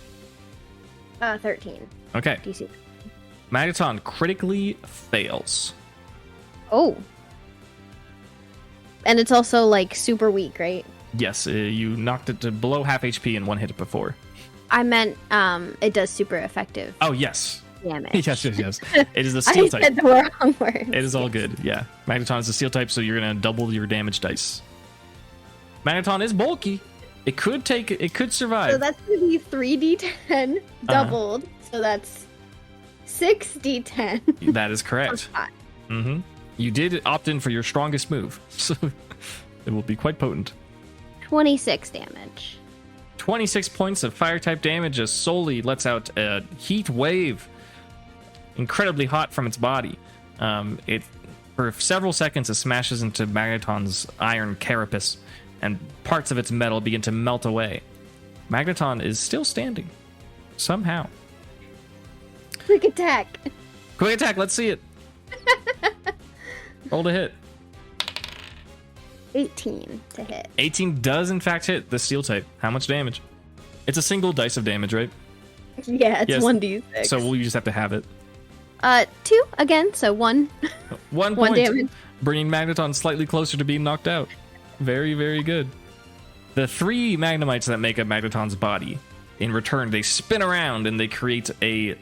13. Okay. DC. Magneton critically fails. Oh. And it's also, like, super weak, right? Yes, you knocked it to below half HP in one hit before. I meant it does super effective Oh, yes. damage. Yes. It is the steel I type. said the wrong word. It is all good. Yeah. Magneton is a steel type, so you're going to double your damage dice. Magneton is bulky. It could survive. So that's going to be 3d10 doubled. So that's 6d10. That is correct. Mm-hmm. You did opt in for your strongest move, so it will be quite potent. 26 damage. 26 points of fire type damage as Soli lets out a heat wave, incredibly hot from its body. It for several seconds it smashes into Magneton's iron carapace, and parts of its metal begin to melt away. Magneton is still standing somehow. Quick attack. Quick attack, let's see it. Roll to hit. 18 to hit. 18 does in fact hit the steel type. How much damage? It's a single dice of damage, right? Yeah, it's Yes. 1d6. So we'll just have to have it. 2 again, so 1. 1 1 point, damage. bringing Magneton slightly closer to being knocked out. Very, very good. The 3 Magnemites that make up Magneton's body, in return, they spin around and they create a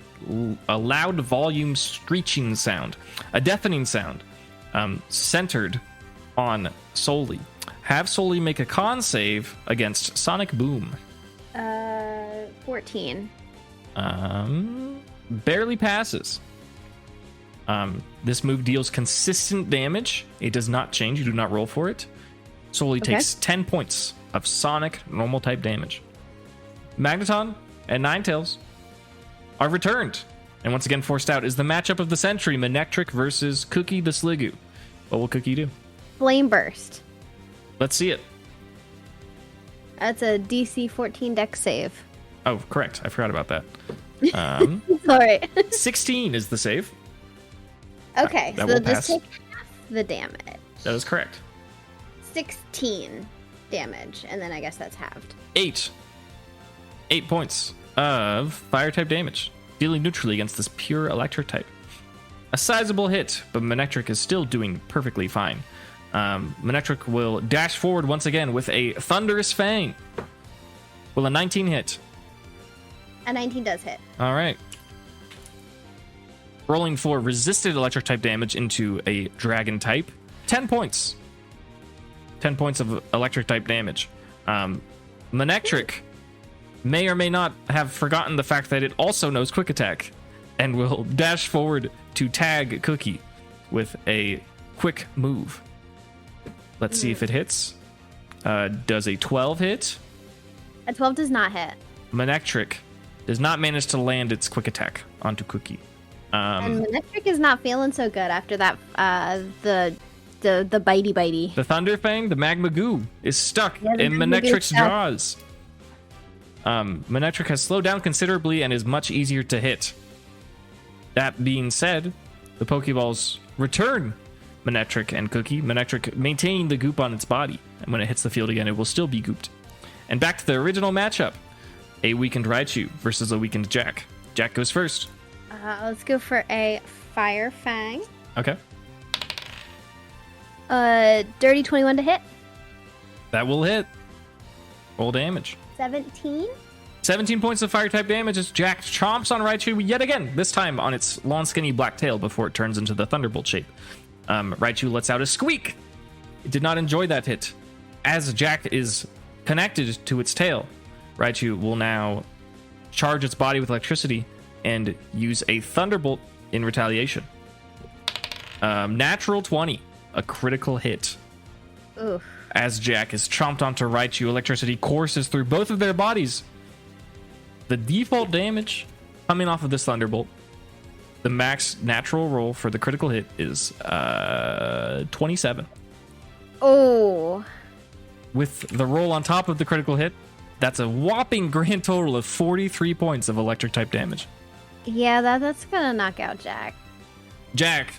loud volume screeching sound, a deafening sound, centered on Soli. Have Soli make a con save against Sonic Boom. 14. Barely passes. This move deals consistent damage. It does not change. You do not roll for it. Soli takes 10 points of Sonic normal type damage. Magneton and Ninetales are returned. And once again forced out is the matchup of the century, Manectric versus Cookie the Sliggoo. What will Cookie do? Flame Burst. Let's see it. That's a DC 14 dex save. Oh, correct. I forgot about that. Sorry. 16 is the save. Okay, That so will just pass. take half the damage. That is correct. 16 damage, and then I guess that's halved. 8 points of fire type damage, dealing neutrally against this pure electric type. A sizable hit, but Manectric is still doing perfectly fine. Manectric will dash forward once again with a Thunderous Fang. Will a 19 hit? A 19 does hit. All right. Rolling for resisted electric type damage into a dragon type. 10 points. 10 points of electric type damage. Manectric may or may not have forgotten the fact that it also knows Quick Attack and will dash forward to tag Cookie with a quick move. Let's see if it hits. Does a 12 hit? A 12 does not hit. Manectric does not manage to land its Quick Attack onto Cookie. And Manectric is not feeling so good after that. The bitey. The Thunder Fang, the Magma Goo, is stuck Yeah, the in Magma Goo Manectric's stuck. jaws. Manectric has slowed down considerably and is much easier to hit. That being said, the Pokeballs return Manectric and Cookie. Manectric maintaining the goop on its body, and when it hits the field again, it will still be gooped. And back to the original matchup. A weakened Raichu versus a weakened Jack. Jack goes first. Let's go for a Fire Fang. Okay. Dirty 21 to hit. That will hit. Roll damage. 17. 17 points of fire type damage as Jack chomps on Raichu yet again, this time on its long skinny black tail before it turns into the Thunderbolt shape. Raichu lets out a squeak. It did not enjoy that hit. As Jack is connected to its tail, Raichu will now charge its body with electricity and use a Thunderbolt in retaliation. Natural 20, a critical hit. Oof. As Jack is chomped onto Raichu, electricity courses through both of their bodies. The default damage coming off of this Thunderbolt, the max natural roll for the critical hit is 27. Oh. With the roll on top of the critical hit, that's a whopping grand total of 43 points of electric type damage. Yeah, that's gonna knock out Jack. Jack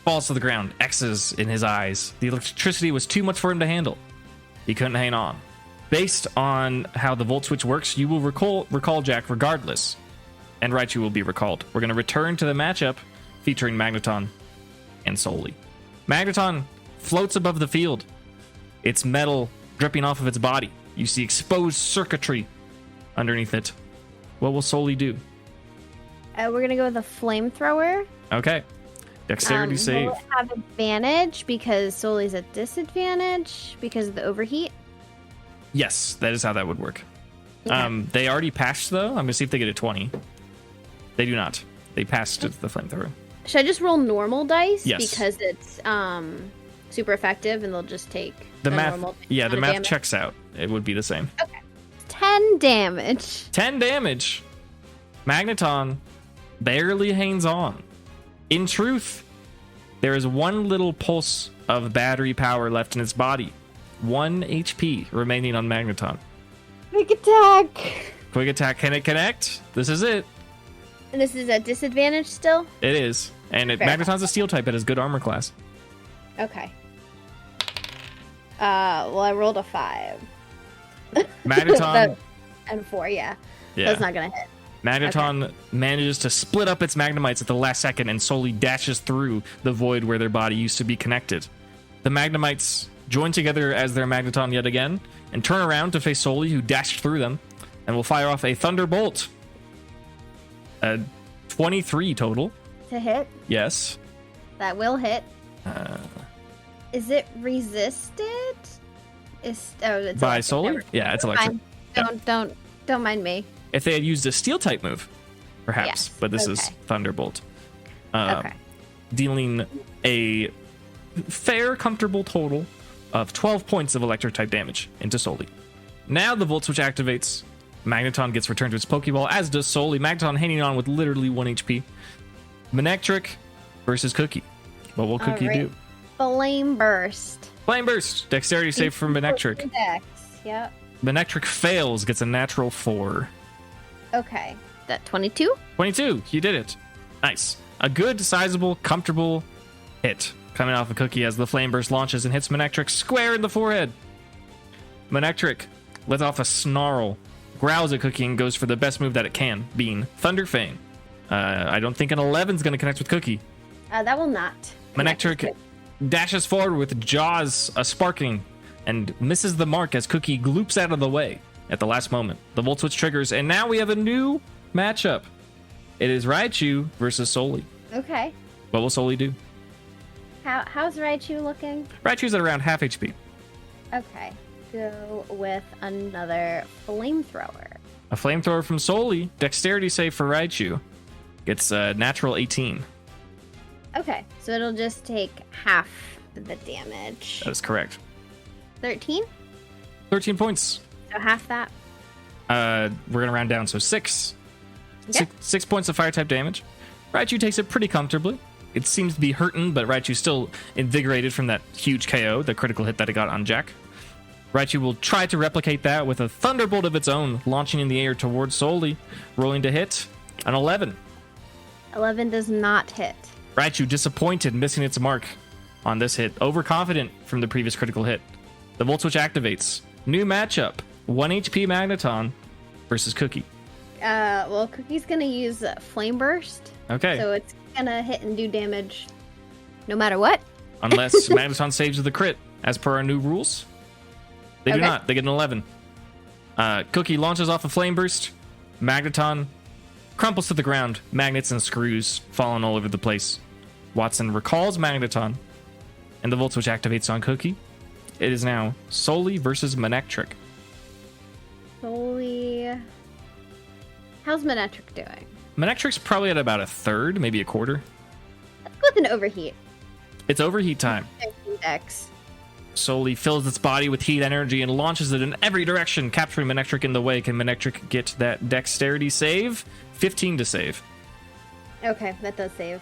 falls to the ground, X's in his eyes. The electricity was too much for him to handle. He couldn't hang on. Based on how the Volt Switch works, you will recall Jack regardless, and Raichu will be recalled. We're going to return to the matchup featuring Magneton and Soli. Magneton floats above the field, its metal dripping off of its body. You see exposed circuitry underneath it. What will Soli do? We're gonna go with a flamethrower. Okay. Dexterity save. Will it have advantage because Soli's at disadvantage because of the overheat? Yes, that is how that would work. Okay. They already passed, though. I'm going to see if they get a 20. They do not. They passed the flamethrower. Should I just roll normal dice? Yes. Because it's super effective and they'll just take The a math, normal yeah, the amount of math damage? checks out. It would be the same. Okay. 10 damage. 10 damage. Magneton barely hangs on. In truth, there is one little pulse of battery power left in its body. 1 HP remaining on Magneton. Quick attack. Quick attack. Can it connect? This is it. And this is a disadvantage still? It is. And Fair Magneton's a steel type. It has good armor class. Okay. Well, I rolled a 5. Magneton. And 4, yeah. Yeah. That's not gonna hit. Magneton manages to split up its Magnemites at the last second and slowly dashes through the void where their body used to be connected. The Magnemites join together as their Magneton yet again and turn around to face Soli, who dashed through them, and will fire off a Thunderbolt. 23 total. To hit? Yes. That will hit. Is it resisted? It's By electric, Soli? never- Yeah, it's never electric. mind. Don't mind me. If they had used a steel type move, perhaps, Yes, but this is okay. Thunderbolt. Okay. Dealing a fair, comfortable total of 12 points of electric type damage into Soli. Now the Volt Switch activates. Magneton gets returned to its Pokeball, as does Soli. Magneton hanging on with literally 1 HP. Manectric versus Cookie. What will Cookie Alright. do? Flame burst. Flame Burst. Dexterity save from Manectric. Dex. Yep. Manectric fails, gets a natural 4. Okay. That 22? 22. You did it. Nice. A good, sizable, comfortable hit coming off of Cookie as the Flame Burst launches and hits Manectric square in the forehead. Manectric lets off a snarl, growls at Cookie and goes for the best move that it can, being Thunder Fang. I don't think an 11 is going to connect with Cookie. That will not. Manectric dashes forward with jaws sparking and misses the mark as Cookie gloops out of the way at the last moment. The Volt Switch triggers, and now we have a new matchup. It is Raichu versus Soli. Okay. What will Soli do? How's Raichu looking? Raichu's at around half HP. Okay. Go with another flamethrower. A flamethrower from Soli. Dexterity save for Raichu. Gets a natural 18. Okay, so it'll just take half the damage. That is correct. 13? 13 points. So half that. We're going to round down, so 6. Okay. 6 points of fire type damage. Raichu takes it pretty comfortably. It seems to be hurting, but Raichu's still invigorated from that huge KO, the critical hit that it got on Jack. Raichu will try to replicate that with a thunderbolt of its own, launching in the air towards Soli, rolling to hit an 11. 11 does not hit. Raichu disappointed, missing its mark on this hit, overconfident from the previous critical hit. The Volt Switch activates. New matchup, 1 HP Magneton versus Cookie. Well, Cookie's gonna use Flame Burst. Okay. So it's gonna hit and do damage no matter what. Unless Magneton saves with a crit, as per our new rules. They do Okay. not. They get an 11. Cookie launches off a Flame Burst. Magneton crumples to the ground. Magnets and screws falling all over the place. Watson recalls Magneton, and the Volt Switch activates on Cookie. It is now Soli versus Manectric. Soli. How's Manectric doing? Manectric's probably at about a third, maybe a quarter. Let's go with an overheat. It's overheat time. 13 dex. Soli fills its body with heat energy and launches it in every direction, capturing Manectric in the way. Can Manectric get that dexterity save? 15 to save. Okay, that does save.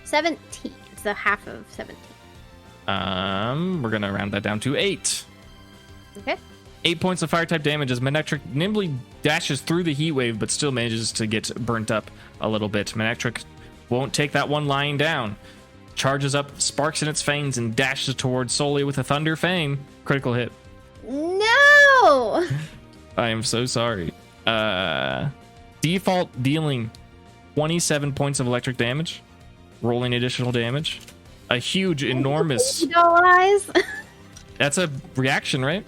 17. So half of 17. We're gonna round that down to 8. Okay. 8 points of fire type damage as Manectric nimbly dashes through the heat wave, but still manages to get burnt up a little bit. Manectric won't take that one lying down. Charges up, sparks in its fangs, and dashes towards Soli with a Thunder Fang. Critical hit. No! I am so sorry. Default dealing 27 points of electric damage. Rolling additional damage. A huge, enormous... Doll eyes. That's a reaction, right?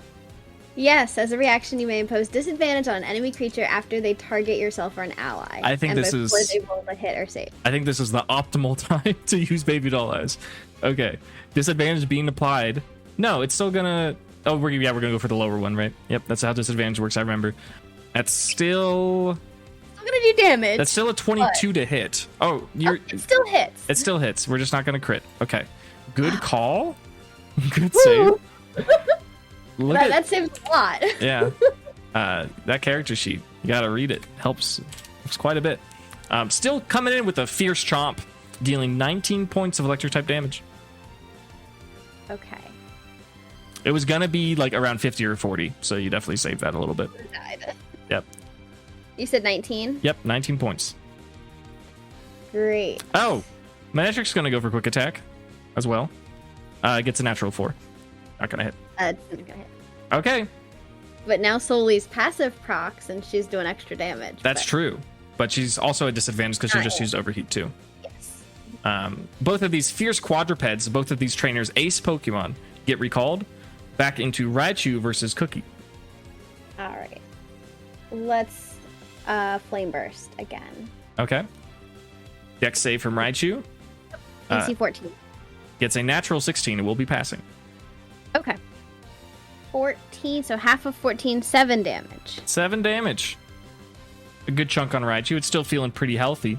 Yes, as a reaction, you may impose disadvantage on an enemy creature after they target yourself or an ally. I think this before is- they roll a hit or save. I think this is the optimal time to use Baby Doll Eyes. Okay. Disadvantage being applied. No, it's still gonna... Oh, we're gonna go for the lower one, right? Yep, that's how disadvantage works, I remember. That's still... Still gonna do damage. That's still a 22 to hit. Oh, you're... It still hits. It still hits. We're just not gonna crit. Okay. Good call. Good save. Look at... That saves a lot. Yeah. That character sheet, you gotta read it. Helps quite a bit. Still coming in with a fierce chomp, dealing 19 points of electric type damage. Okay. It was gonna be like around 50 or 40, so you definitely saved that a little bit. Died. Yep. You said 19? Yep, 19 points. Great. Oh, Manectric's gonna go for quick attack as well. Gets a natural 4. Not gonna hit. It's not gonna hit. Okay, But now Soli's passive procs and she's doing extra damage. that's but- true. But she's also at disadvantage because she Not just yet. used overheat too. Yes. Both of these fierce quadrupeds, both of these trainers' ace Pokemon, get recalled back into Raichu versus Cookie. All right. Let's Flame Burst again. Okay. Dex save from Raichu. DC 14. Gets a natural 16. It will be passing. Okay. 14, so half of 14, 7 damage. 7 damage. A good chunk on Raichu. It's still feeling pretty healthy.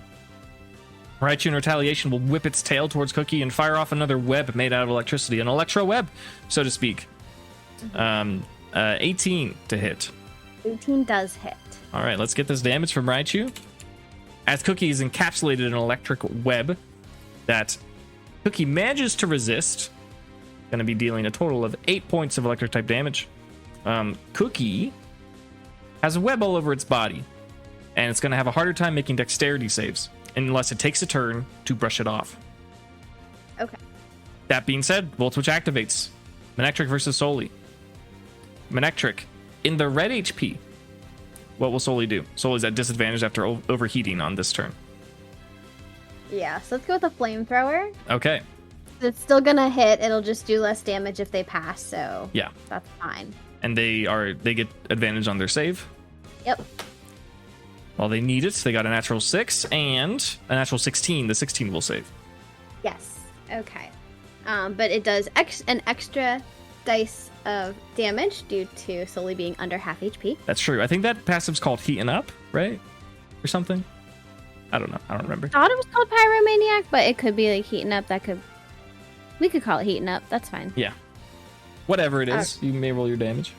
Raichu in retaliation will whip its tail towards Cookie and fire off another web made out of electricity. An electro web, so to speak. 18 to hit. 18 does hit. All right, let's get this damage from Raichu. As Cookie is encapsulated in an electric web that Cookie manages to resist. Going to be dealing a total of 8 points of electric type damage. Cookie has a web all over its body, and it's going to have a harder time making dexterity saves unless it takes a turn to brush it off. Okay. That being said, Volt Switch activates. Manectric versus Soli. Manectric in the red HP What will Sully do? Sully's at disadvantage after overheating on this turn. Yeah, so let's go with a flamethrower. Okay. It's still gonna hit. It'll just do less damage if they pass, so yeah, that's fine. And they get advantage on their save. Yep. Well, they need it. They got a natural 6 and a natural 16. The 16 will save. Yes. Okay. But it does an extra dice of damage due to Sully being under half HP. That's true. I think that passive's called Heating Up, right? Or something. I don't know. I don't remember. I thought it was called Pyromaniac, but it could be like Heating Up. We could call it Heating Up. That's fine. Yeah. Whatever it is, you may roll your damage.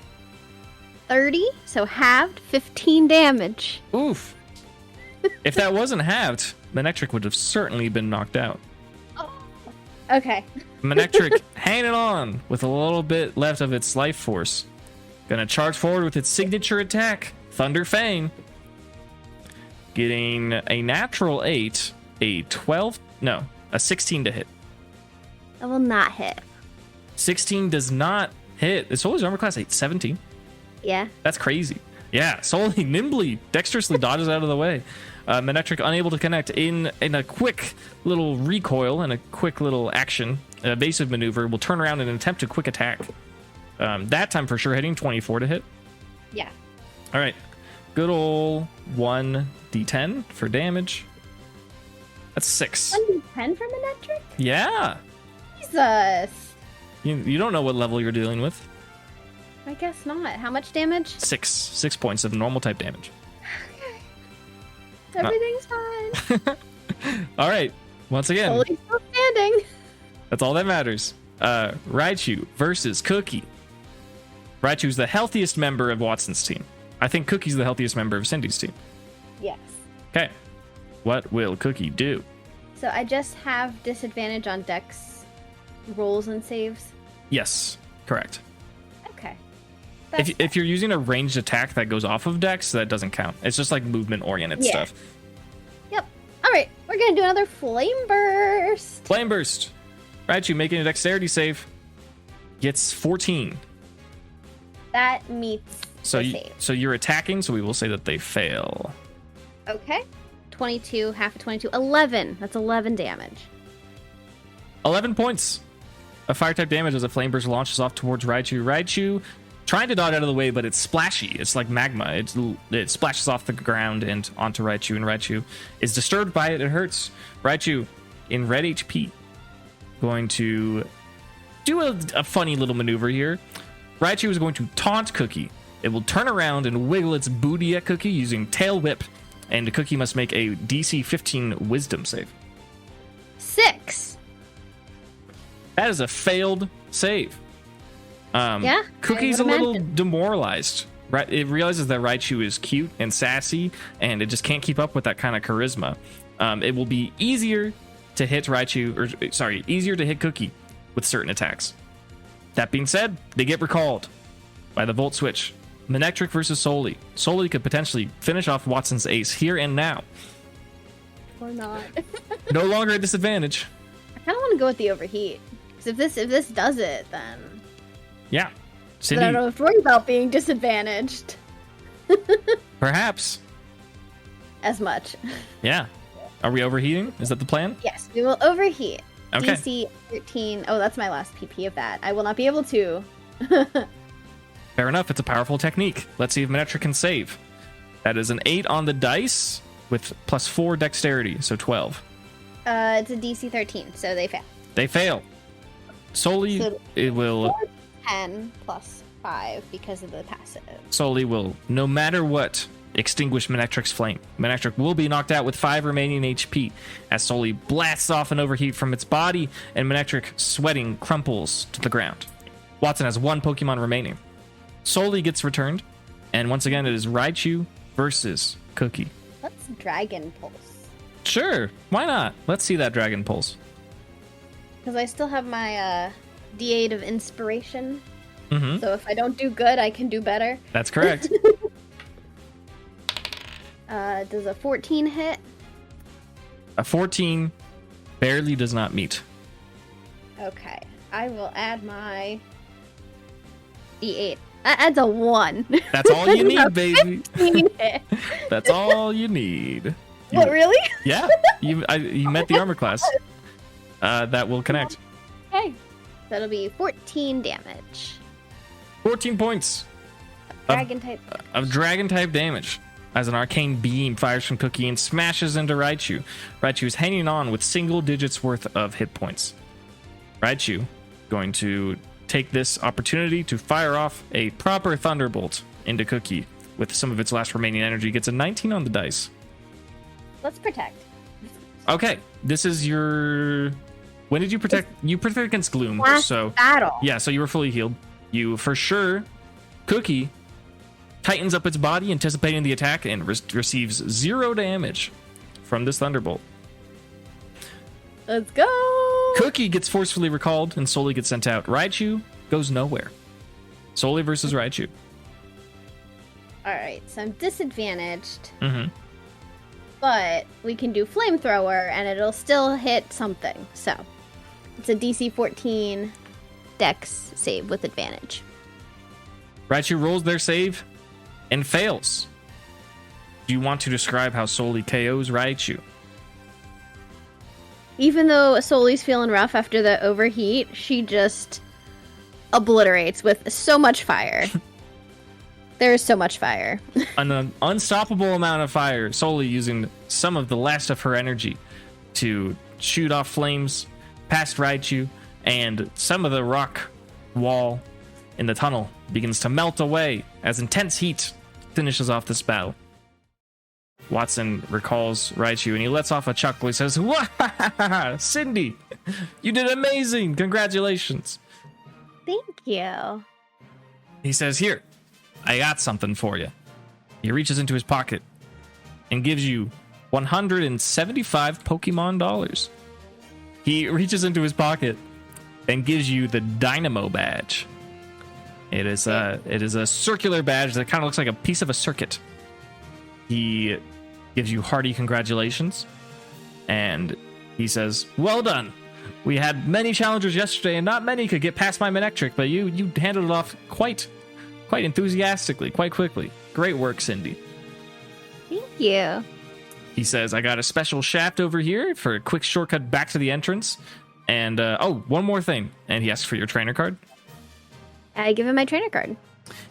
30, so halved, 15 damage. Oof. If that wasn't halved, Manectric would have certainly been knocked out. Oh. Okay. Manectric hanging on with a little bit left of its life force. Gonna charge forward with its signature attack, Thunder Fang. Getting a natural 8, a 16 to hit. That will not hit. 16 does not hit. It's Sully's armor class 8, 17. Yeah. That's crazy. Yeah, Sully nimbly, dexterously dodges out of the way. Manectric unable to connect in a quick little recoil and a quick little action, evasive maneuver, will turn around and attempt a quick attack. That time for sure hitting 24 to hit. Yeah. All right. Good ol' 1d10 for damage. That's 6. 1d10 for Manectric? Yeah. Jesus. You don't know what level you're dealing with. I guess not. How much damage? 6 points of normal type damage. Okay. Everything's fine. All right. Once again. Sully's still standing. That's all that matters. Raichu versus Cookie. Raichu's the healthiest member of Watson's team. I think Cookie's the healthiest member of Cindy's team. Yes. Okay. What will Cookie do? So I just have disadvantage on dex rolls and saves. Yes, correct. Okay. If you're using a ranged attack that goes off of dex, that doesn't count. It's just like movement-oriented stuff. Yep. All right, we're gonna do another flame burst. Flame burst. Raichu making a dexterity save. Gets 14. That meets the save. So you're attacking, so we will say that they fail. Okay. 22, half of 22, 11. That's 11 damage. 11 points of fire type damage as a flame burst launches off towards Raichu. Raichu trying to dodge out of the way, but it's splashy. It's like magma. It splashes off the ground and onto Raichu, and Raichu is disturbed by it. It hurts. Raichu in red HP going to do a funny little maneuver here. Raichu is going to taunt Cookie. It will turn around and wiggle its booty at Cookie using Tail Whip, and Cookie must make a DC 15 Wisdom save. 6. That is a failed save. Yeah. Cookie's a little demoralized. Right, it realizes that Raichu is cute and sassy, and it just can't keep up with that kind of charisma. It will be easier to hit easier to hit Cookie with certain attacks. That being said, they get recalled by the Volt Switch. Manectric versus Sully. Sully could potentially finish off Watson's ace here and now. Or not. No longer a disadvantage. I kind of want to go with the overheat. Because if this does it, then... Yeah. Cindy, I don't have to worry about being disadvantaged. Perhaps. As much. Yeah. Are we overheating? Is that the plan? Yes, we will overheat. Okay. DC 13. Oh, that's my last PP of that. I will not be able to. Fair enough. It's a powerful technique. Let's see if Manectric can save. That is an 8 on the dice with plus 4 dexterity, so 12. It's a DC 13, so they fail. They fail. Solely, So it will... 10 plus 5 because of the passive. Solely will, no matter what, extinguish Manectric's flame. Manectric will be knocked out with 5 remaining HP as Solely blasts off an overheat from its body, and Manectric, sweating, crumples to the ground. Watson has 1 Pokemon remaining. Solely gets returned, and once again it is Raichu versus Cookie. Let's Dragon Pulse. Sure, why not? Let's see that Dragon Pulse. Because I still have my D8 of Inspiration. Mm-hmm. So if I don't do good, I can do better. That's correct. Does a 14 hit? A 14 barely does not meet. Okay. I will add my D8 That adds a 1. That's all you need, baby. 15 hit. That's all you need. What, really? Yeah, you met the armor class. That will connect. Okay. That'll be 14 damage. 14 points of dragon type damage as an arcane beam fires from Cookie and smashes into Raichu. Raichu is hanging on with single digits worth of hit points. Raichu going to take this opportunity to fire off a proper thunderbolt into Cookie with some of its last remaining energy. Gets a 19 on the dice. Let's protect. Okay, this is your... When did you protect? You protect against Gloom. Last so battle. Yeah, so you were fully healed. You, for sure, Cookie tightens up its body, anticipating the attack, and receives 0 damage from this thunderbolt. Let's go. Cookie gets forcefully recalled and Soli gets sent out. Raichu goes nowhere. Soli versus Raichu. All right, so I'm disadvantaged. Mm-hmm. But we can do flamethrower and it'll still hit something. So it's a DC 14 Dex save with advantage. Raichu rolls their save and fails. Do you want to describe how Soli KOs Raichu? Even though Soli's feeling rough after the overheat, she just obliterates with so much fire. There is so much fire. An unstoppable amount of fire, Soli using some of the last of her energy to shoot off flames past Raichu, and some of the rock wall in the tunnel begins to melt away as intense heat finishes off this battle. Watson recalls Raichu and he lets off a chuckle. He says, "Wah, Cindy, you did amazing. Congratulations." Thank you. He says, "Here, I got something for you." He reaches into his pocket and gives you 175 Pokemon dollars. He reaches into his pocket and gives you the Dynamo badge. It is a circular badge that kind of looks like a piece of a circuit. He gives you hearty congratulations, and he says, "Well done. We had many challengers yesterday, and not many could get past my Manectric, but you handled it off quite enthusiastically, quite quickly. Great work, Cindy." Thank you. He says, "I got a special shaft over here for a quick shortcut back to the entrance. And, one more thing." And he asks for your trainer card. I give him my trainer card.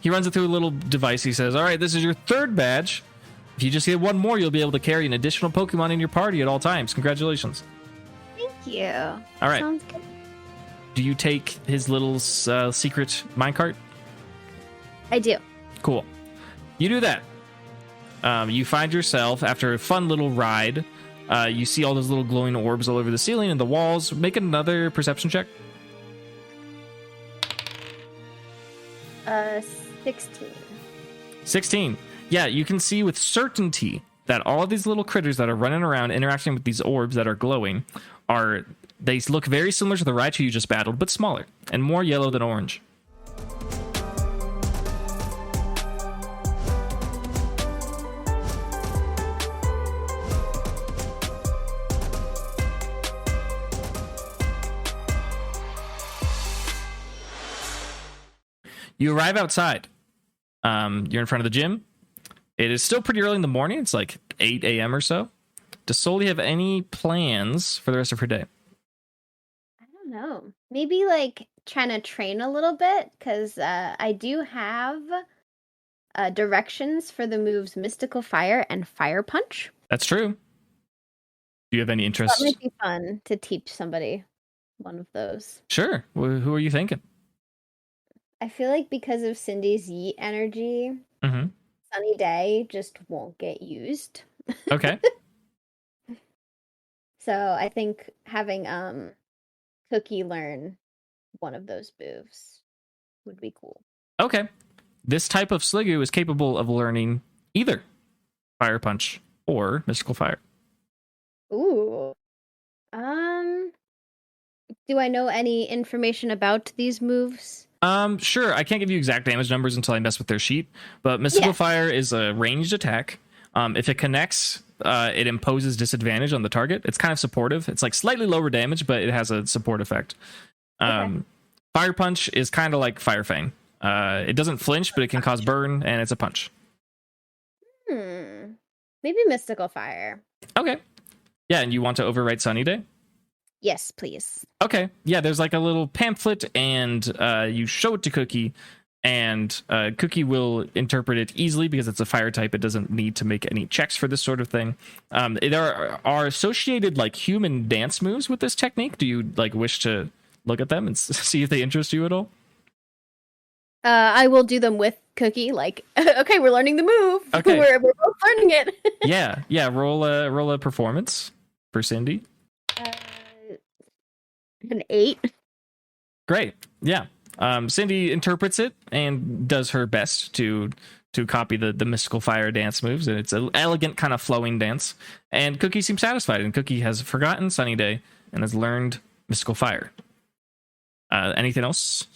He runs it through a little device. He says, "All right, this is your 3rd badge. If you just get one more, you'll be able to carry an additional Pokemon in your party at all times. Congratulations." Thank you. All right. Sounds good. Do you take his little secret minecart? I do. Cool. You do that. You find yourself, after a fun little ride, you see all those little glowing orbs all over the ceiling and the walls. Make another perception check. 16. 16. Yeah, you can see with certainty that all of these little critters that are running around interacting with these orbs that are glowing they look very similar to the Raichu you just battled, but smaller and more yellow than orange. You arrive outside. You're in front of the gym. It is still pretty early in the morning. It's like 8 a.m. or so. Does Soli have any plans for the rest of her day? I don't know. Maybe like trying to train a little bit, because I do have directions for the moves Mystical Fire and Fire Punch. That's true. Do you have any interest? That might be fun to teach somebody one of those. Sure. Who are you thinking? I feel like because of Cindy's yeet energy, Mm-hmm. Sunny Day just won't get used. Okay. So I think having Cookie learn one of those moves would be cool. Okay. This type of Sliggoo is capable of learning either Fire Punch or Mystical Fire. Ooh. Do I know any information about these moves? Sure. I can't give you exact damage numbers until I mess with their sheet, but Mystical Fire is a ranged attack. If it connects, it imposes disadvantage on the target. It's kind of supportive. It's like slightly lower damage, but it has a support effect. Okay. Fire Punch is kind of like Fire Fang. It doesn't flinch, but it can cause burn, and it's a punch. Maybe Mystical Fire. Okay. Yeah, and you want to overwrite Sunny Day? Yes, please. Okay. Yeah, there's like a little pamphlet, and you show it to Cookie, and Cookie will interpret it easily because it's a fire type. It doesn't need to make any checks for this sort of thing. There are associated like human dance moves with this technique. Do you like wish to look at them and see if they interest you at all? I will do them with Cookie. Like, okay, we're learning the move. Okay. we're both learning it. Yeah. Roll a performance for Cindy. An 8. Great. Yeah. Cindy interprets it and does her best to copy the mystical fire dance moves, and it's an elegant kind of flowing dance. And Cookie seems satisfied, and Cookie has forgotten Sunny Day and has learned mystical fire. Anything else?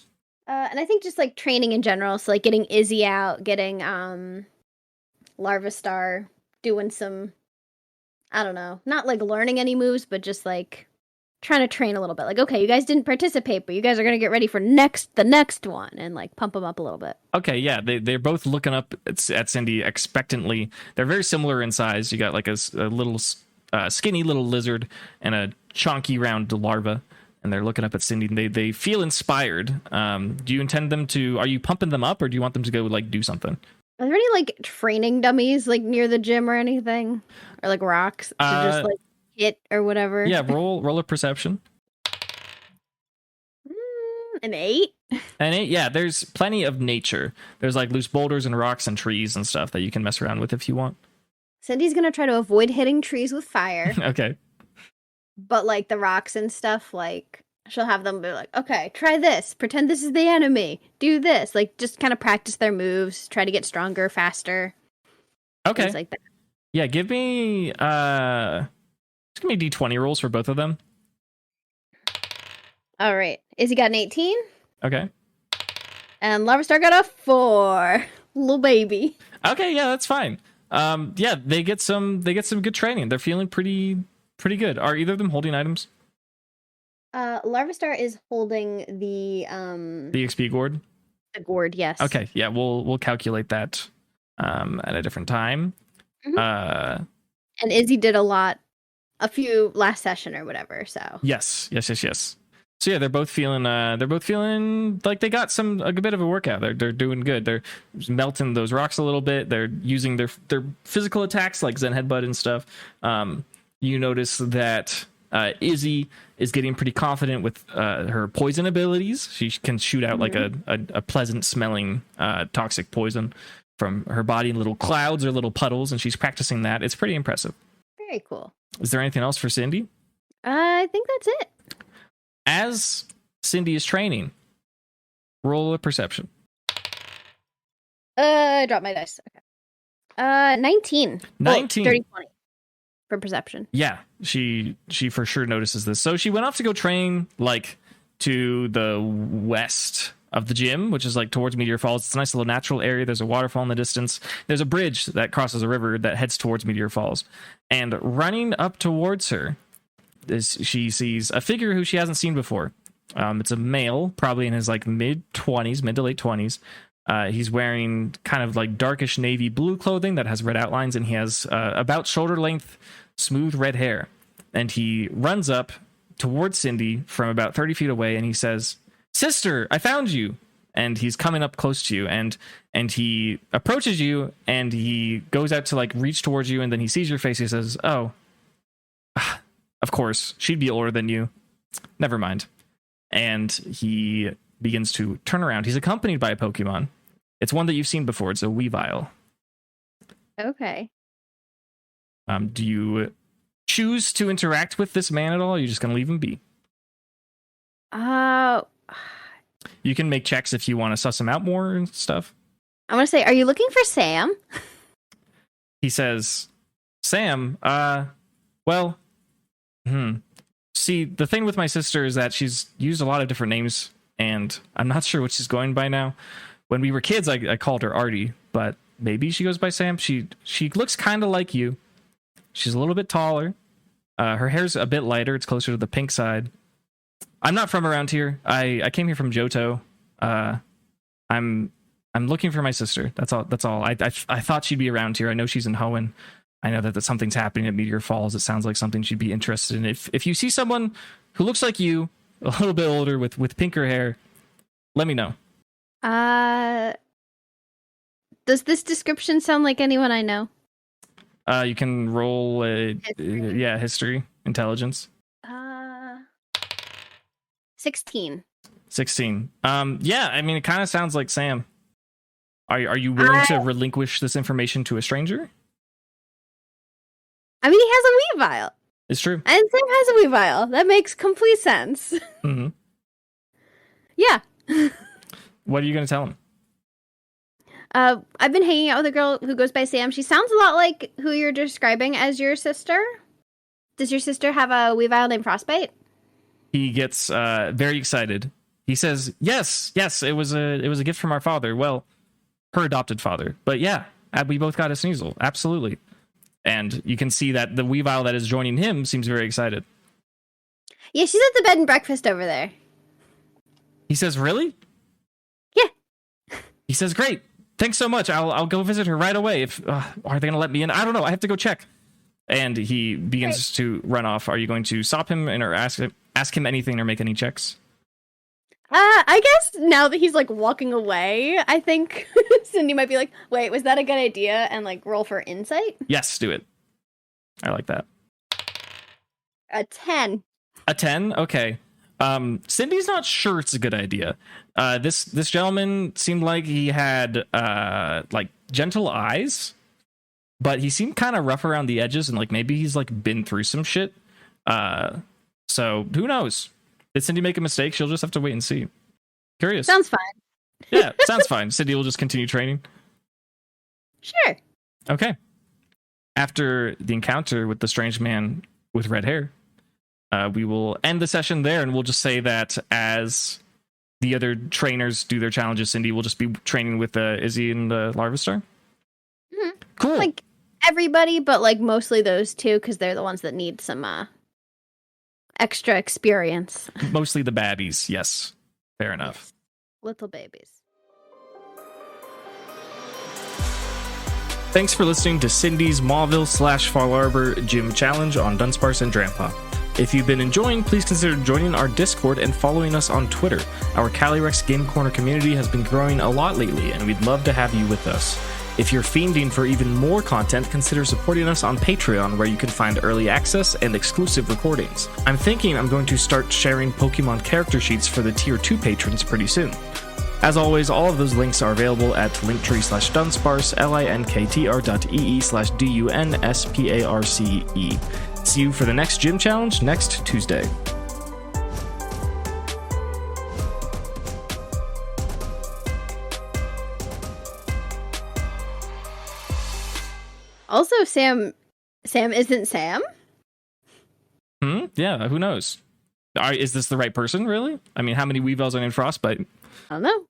And I think just like training in general, so like getting Izzy out, getting Larvastar, doing some, I don't know, not like learning any moves, but just like trying to train a little bit. Like, okay, you guys didn't participate, but you guys are gonna get ready for the next one, and like pump them up a little bit. Okay, yeah, they're both looking up at Cindy expectantly. They're very similar in size. You got like a little skinny little lizard and a chonky round larva. And they're looking up at Cindy, and they feel inspired. Do you intend them to? Are you pumping them up, or do you want them to go like do something? Are there any like training dummies like near the gym or anything, or like rocks to just like hit or whatever? Yeah, roll a perception. An 8. An 8. Yeah, there's plenty of nature. There's like loose boulders and rocks and trees and stuff that you can mess around with if you want. Cindy's gonna try to avoid hitting trees with fire. Okay. But like the rocks and stuff, like she'll have them be like, okay, try this. Pretend this is the enemy. Do this. Like just kind of practice their moves. Try to get stronger, faster. Okay. Things like that. Yeah, give me just give me D20 rolls for both of them. All right. Izzy got an 18. Okay. And Larvastar got a 4. Little baby. Okay, yeah, that's fine. Yeah, they get some good training. They're feeling pretty good. Are either of them holding items? Larvastar is holding the XP gourd. The gourd, yes. Okay, yeah, we'll calculate that at a different time. Mm-hmm. And Izzy did a few last session or whatever. So yes. So yeah, they're both feeling like they got a bit of a workout. They're doing good. They're melting those rocks a little bit. They're using their physical attacks like Zen Headbutt and stuff. You notice that Izzy is getting pretty confident with her poison abilities. She can shoot out like a pleasant smelling toxic poison from her body in little clouds or little puddles, and she's practicing that. It's pretty impressive. Very cool. Is there anything else for Cindy? I think that's it. As Cindy is training, roll a perception. I dropped my dice. Okay. 19. 19. 30, 20 for perception. Yeah, she for sure notices this. So she went off to go train like to the west of the gym, which is like towards Meteor Falls. It's a nice little natural area. There's a waterfall in the distance. There's a bridge that crosses a river that heads towards Meteor Falls. And running up towards her, she sees a figure who she hasn't seen before. It's a male, probably in his like mid to late 20s. He's wearing kind of like darkish navy blue clothing that has red outlines, and he has about shoulder length, smooth red hair. And he runs up towards Cindy from about 30 feet away, and he says, "Sister, I found you." And he's coming up close to you, and he approaches you, and he goes out to like reach towards you, and then he sees your face. He says, "Oh, of course, she'd be older than you. Never mind." And he begins to turn around. He's accompanied by a Pokemon. It's one that you've seen before. It's a Weavile. Okay. Do you choose to interact with this man at all? Or are you just going to leave him be? You can make checks if you want to suss him out more and stuff. I'm going to say, are you looking for Sam? He says, "Sam, see, the thing with my sister is that she's used a lot of different names, and I'm not sure what she's going by now. When we were kids, I called her Artie, but maybe she goes by Sam. She looks kind of like you. She's a little bit taller. Her hair's a bit lighter. It's closer to the pink side. I'm not from around here. I came here from Johto. I'm looking for my sister. That's all. I thought she'd be around here. I know she's in Hoenn. I know that something's happening at Meteor Falls. It sounds like something she'd be interested in. If you see someone who looks like you, a little bit older with pinker hair, let me know. Does this description sound like anyone I know? You can roll history, intelligence. 16. 16. Yeah, I mean, it kind of sounds like Sam. Are you willing to relinquish this information to a stranger? I mean, he has a Weavile. It's true. And Sam has a Weavile. That makes complete sense. Mm-hmm. Yeah. What are you going to tell him? I've been hanging out with a girl who goes by Sam. She sounds a lot like who you're describing as your sister. Does your sister have a Weavile named Frostbite? He gets very excited. He says, yes, it was a gift from our father. Well, her adopted father. But yeah, we both got a Sneasel. Absolutely. And you can see that the Weavile that is joining him seems very excited. Yeah, she's at the bed and breakfast over there. He says, really? Yeah. He says, great. Thanks so much. I'll go visit her right away. If are they going to let me in? I don't know. I have to go check. And he begins to run off. Are you going to stop him or ask him anything or make any checks? I guess now that he's like walking away, I think Cindy might be like, wait, was that a good idea? And like roll for insight? Yes, do it. I like that. A 10. A 10? Okay. Cindy's not sure it's a good idea. This gentleman seemed like he had like gentle eyes, but he seemed kind of rough around the edges, and like maybe he's like been through some shit. So who knows? Did Cindy make a mistake? She'll just have to wait and see. Curious. Sounds fine. Yeah, sounds fine. Cindy will just continue training. Sure. Okay. After the encounter with the strange man with red hair, we will end the session there, and we'll just say that as the other trainers do their challenges, Cindy will just be training with Izzy and Larvastar. Mm-hmm. Cool. Like everybody, but like mostly those two, because they're the ones that need some extra experience. Mostly the baddies, yes. Fair enough. Yes. Little babies. Thanks for listening to Cindy's Mauville/Fallarbor Gym Challenge on Dunsparce and Drampa. If you've been enjoying, please consider joining our Discord and following us on Twitter. Our Calyrex Game Corner community has been growing a lot lately, and we'd love to have you with us. If you're fiending for even more content, consider supporting us on Patreon, where you can find early access and exclusive recordings. I'm thinking I'm going to start sharing Pokemon character sheets for the Tier 2 patrons pretty soon. As always, all of those links are available at linktree/Dunsparce, linktr.ee/DUNSPARCE. See you for the next gym challenge next Tuesday. Also, Sam isn't Sam? Yeah, who knows? Is this the right person, really? I mean, how many Weaviles are in Frostbite? I don't know.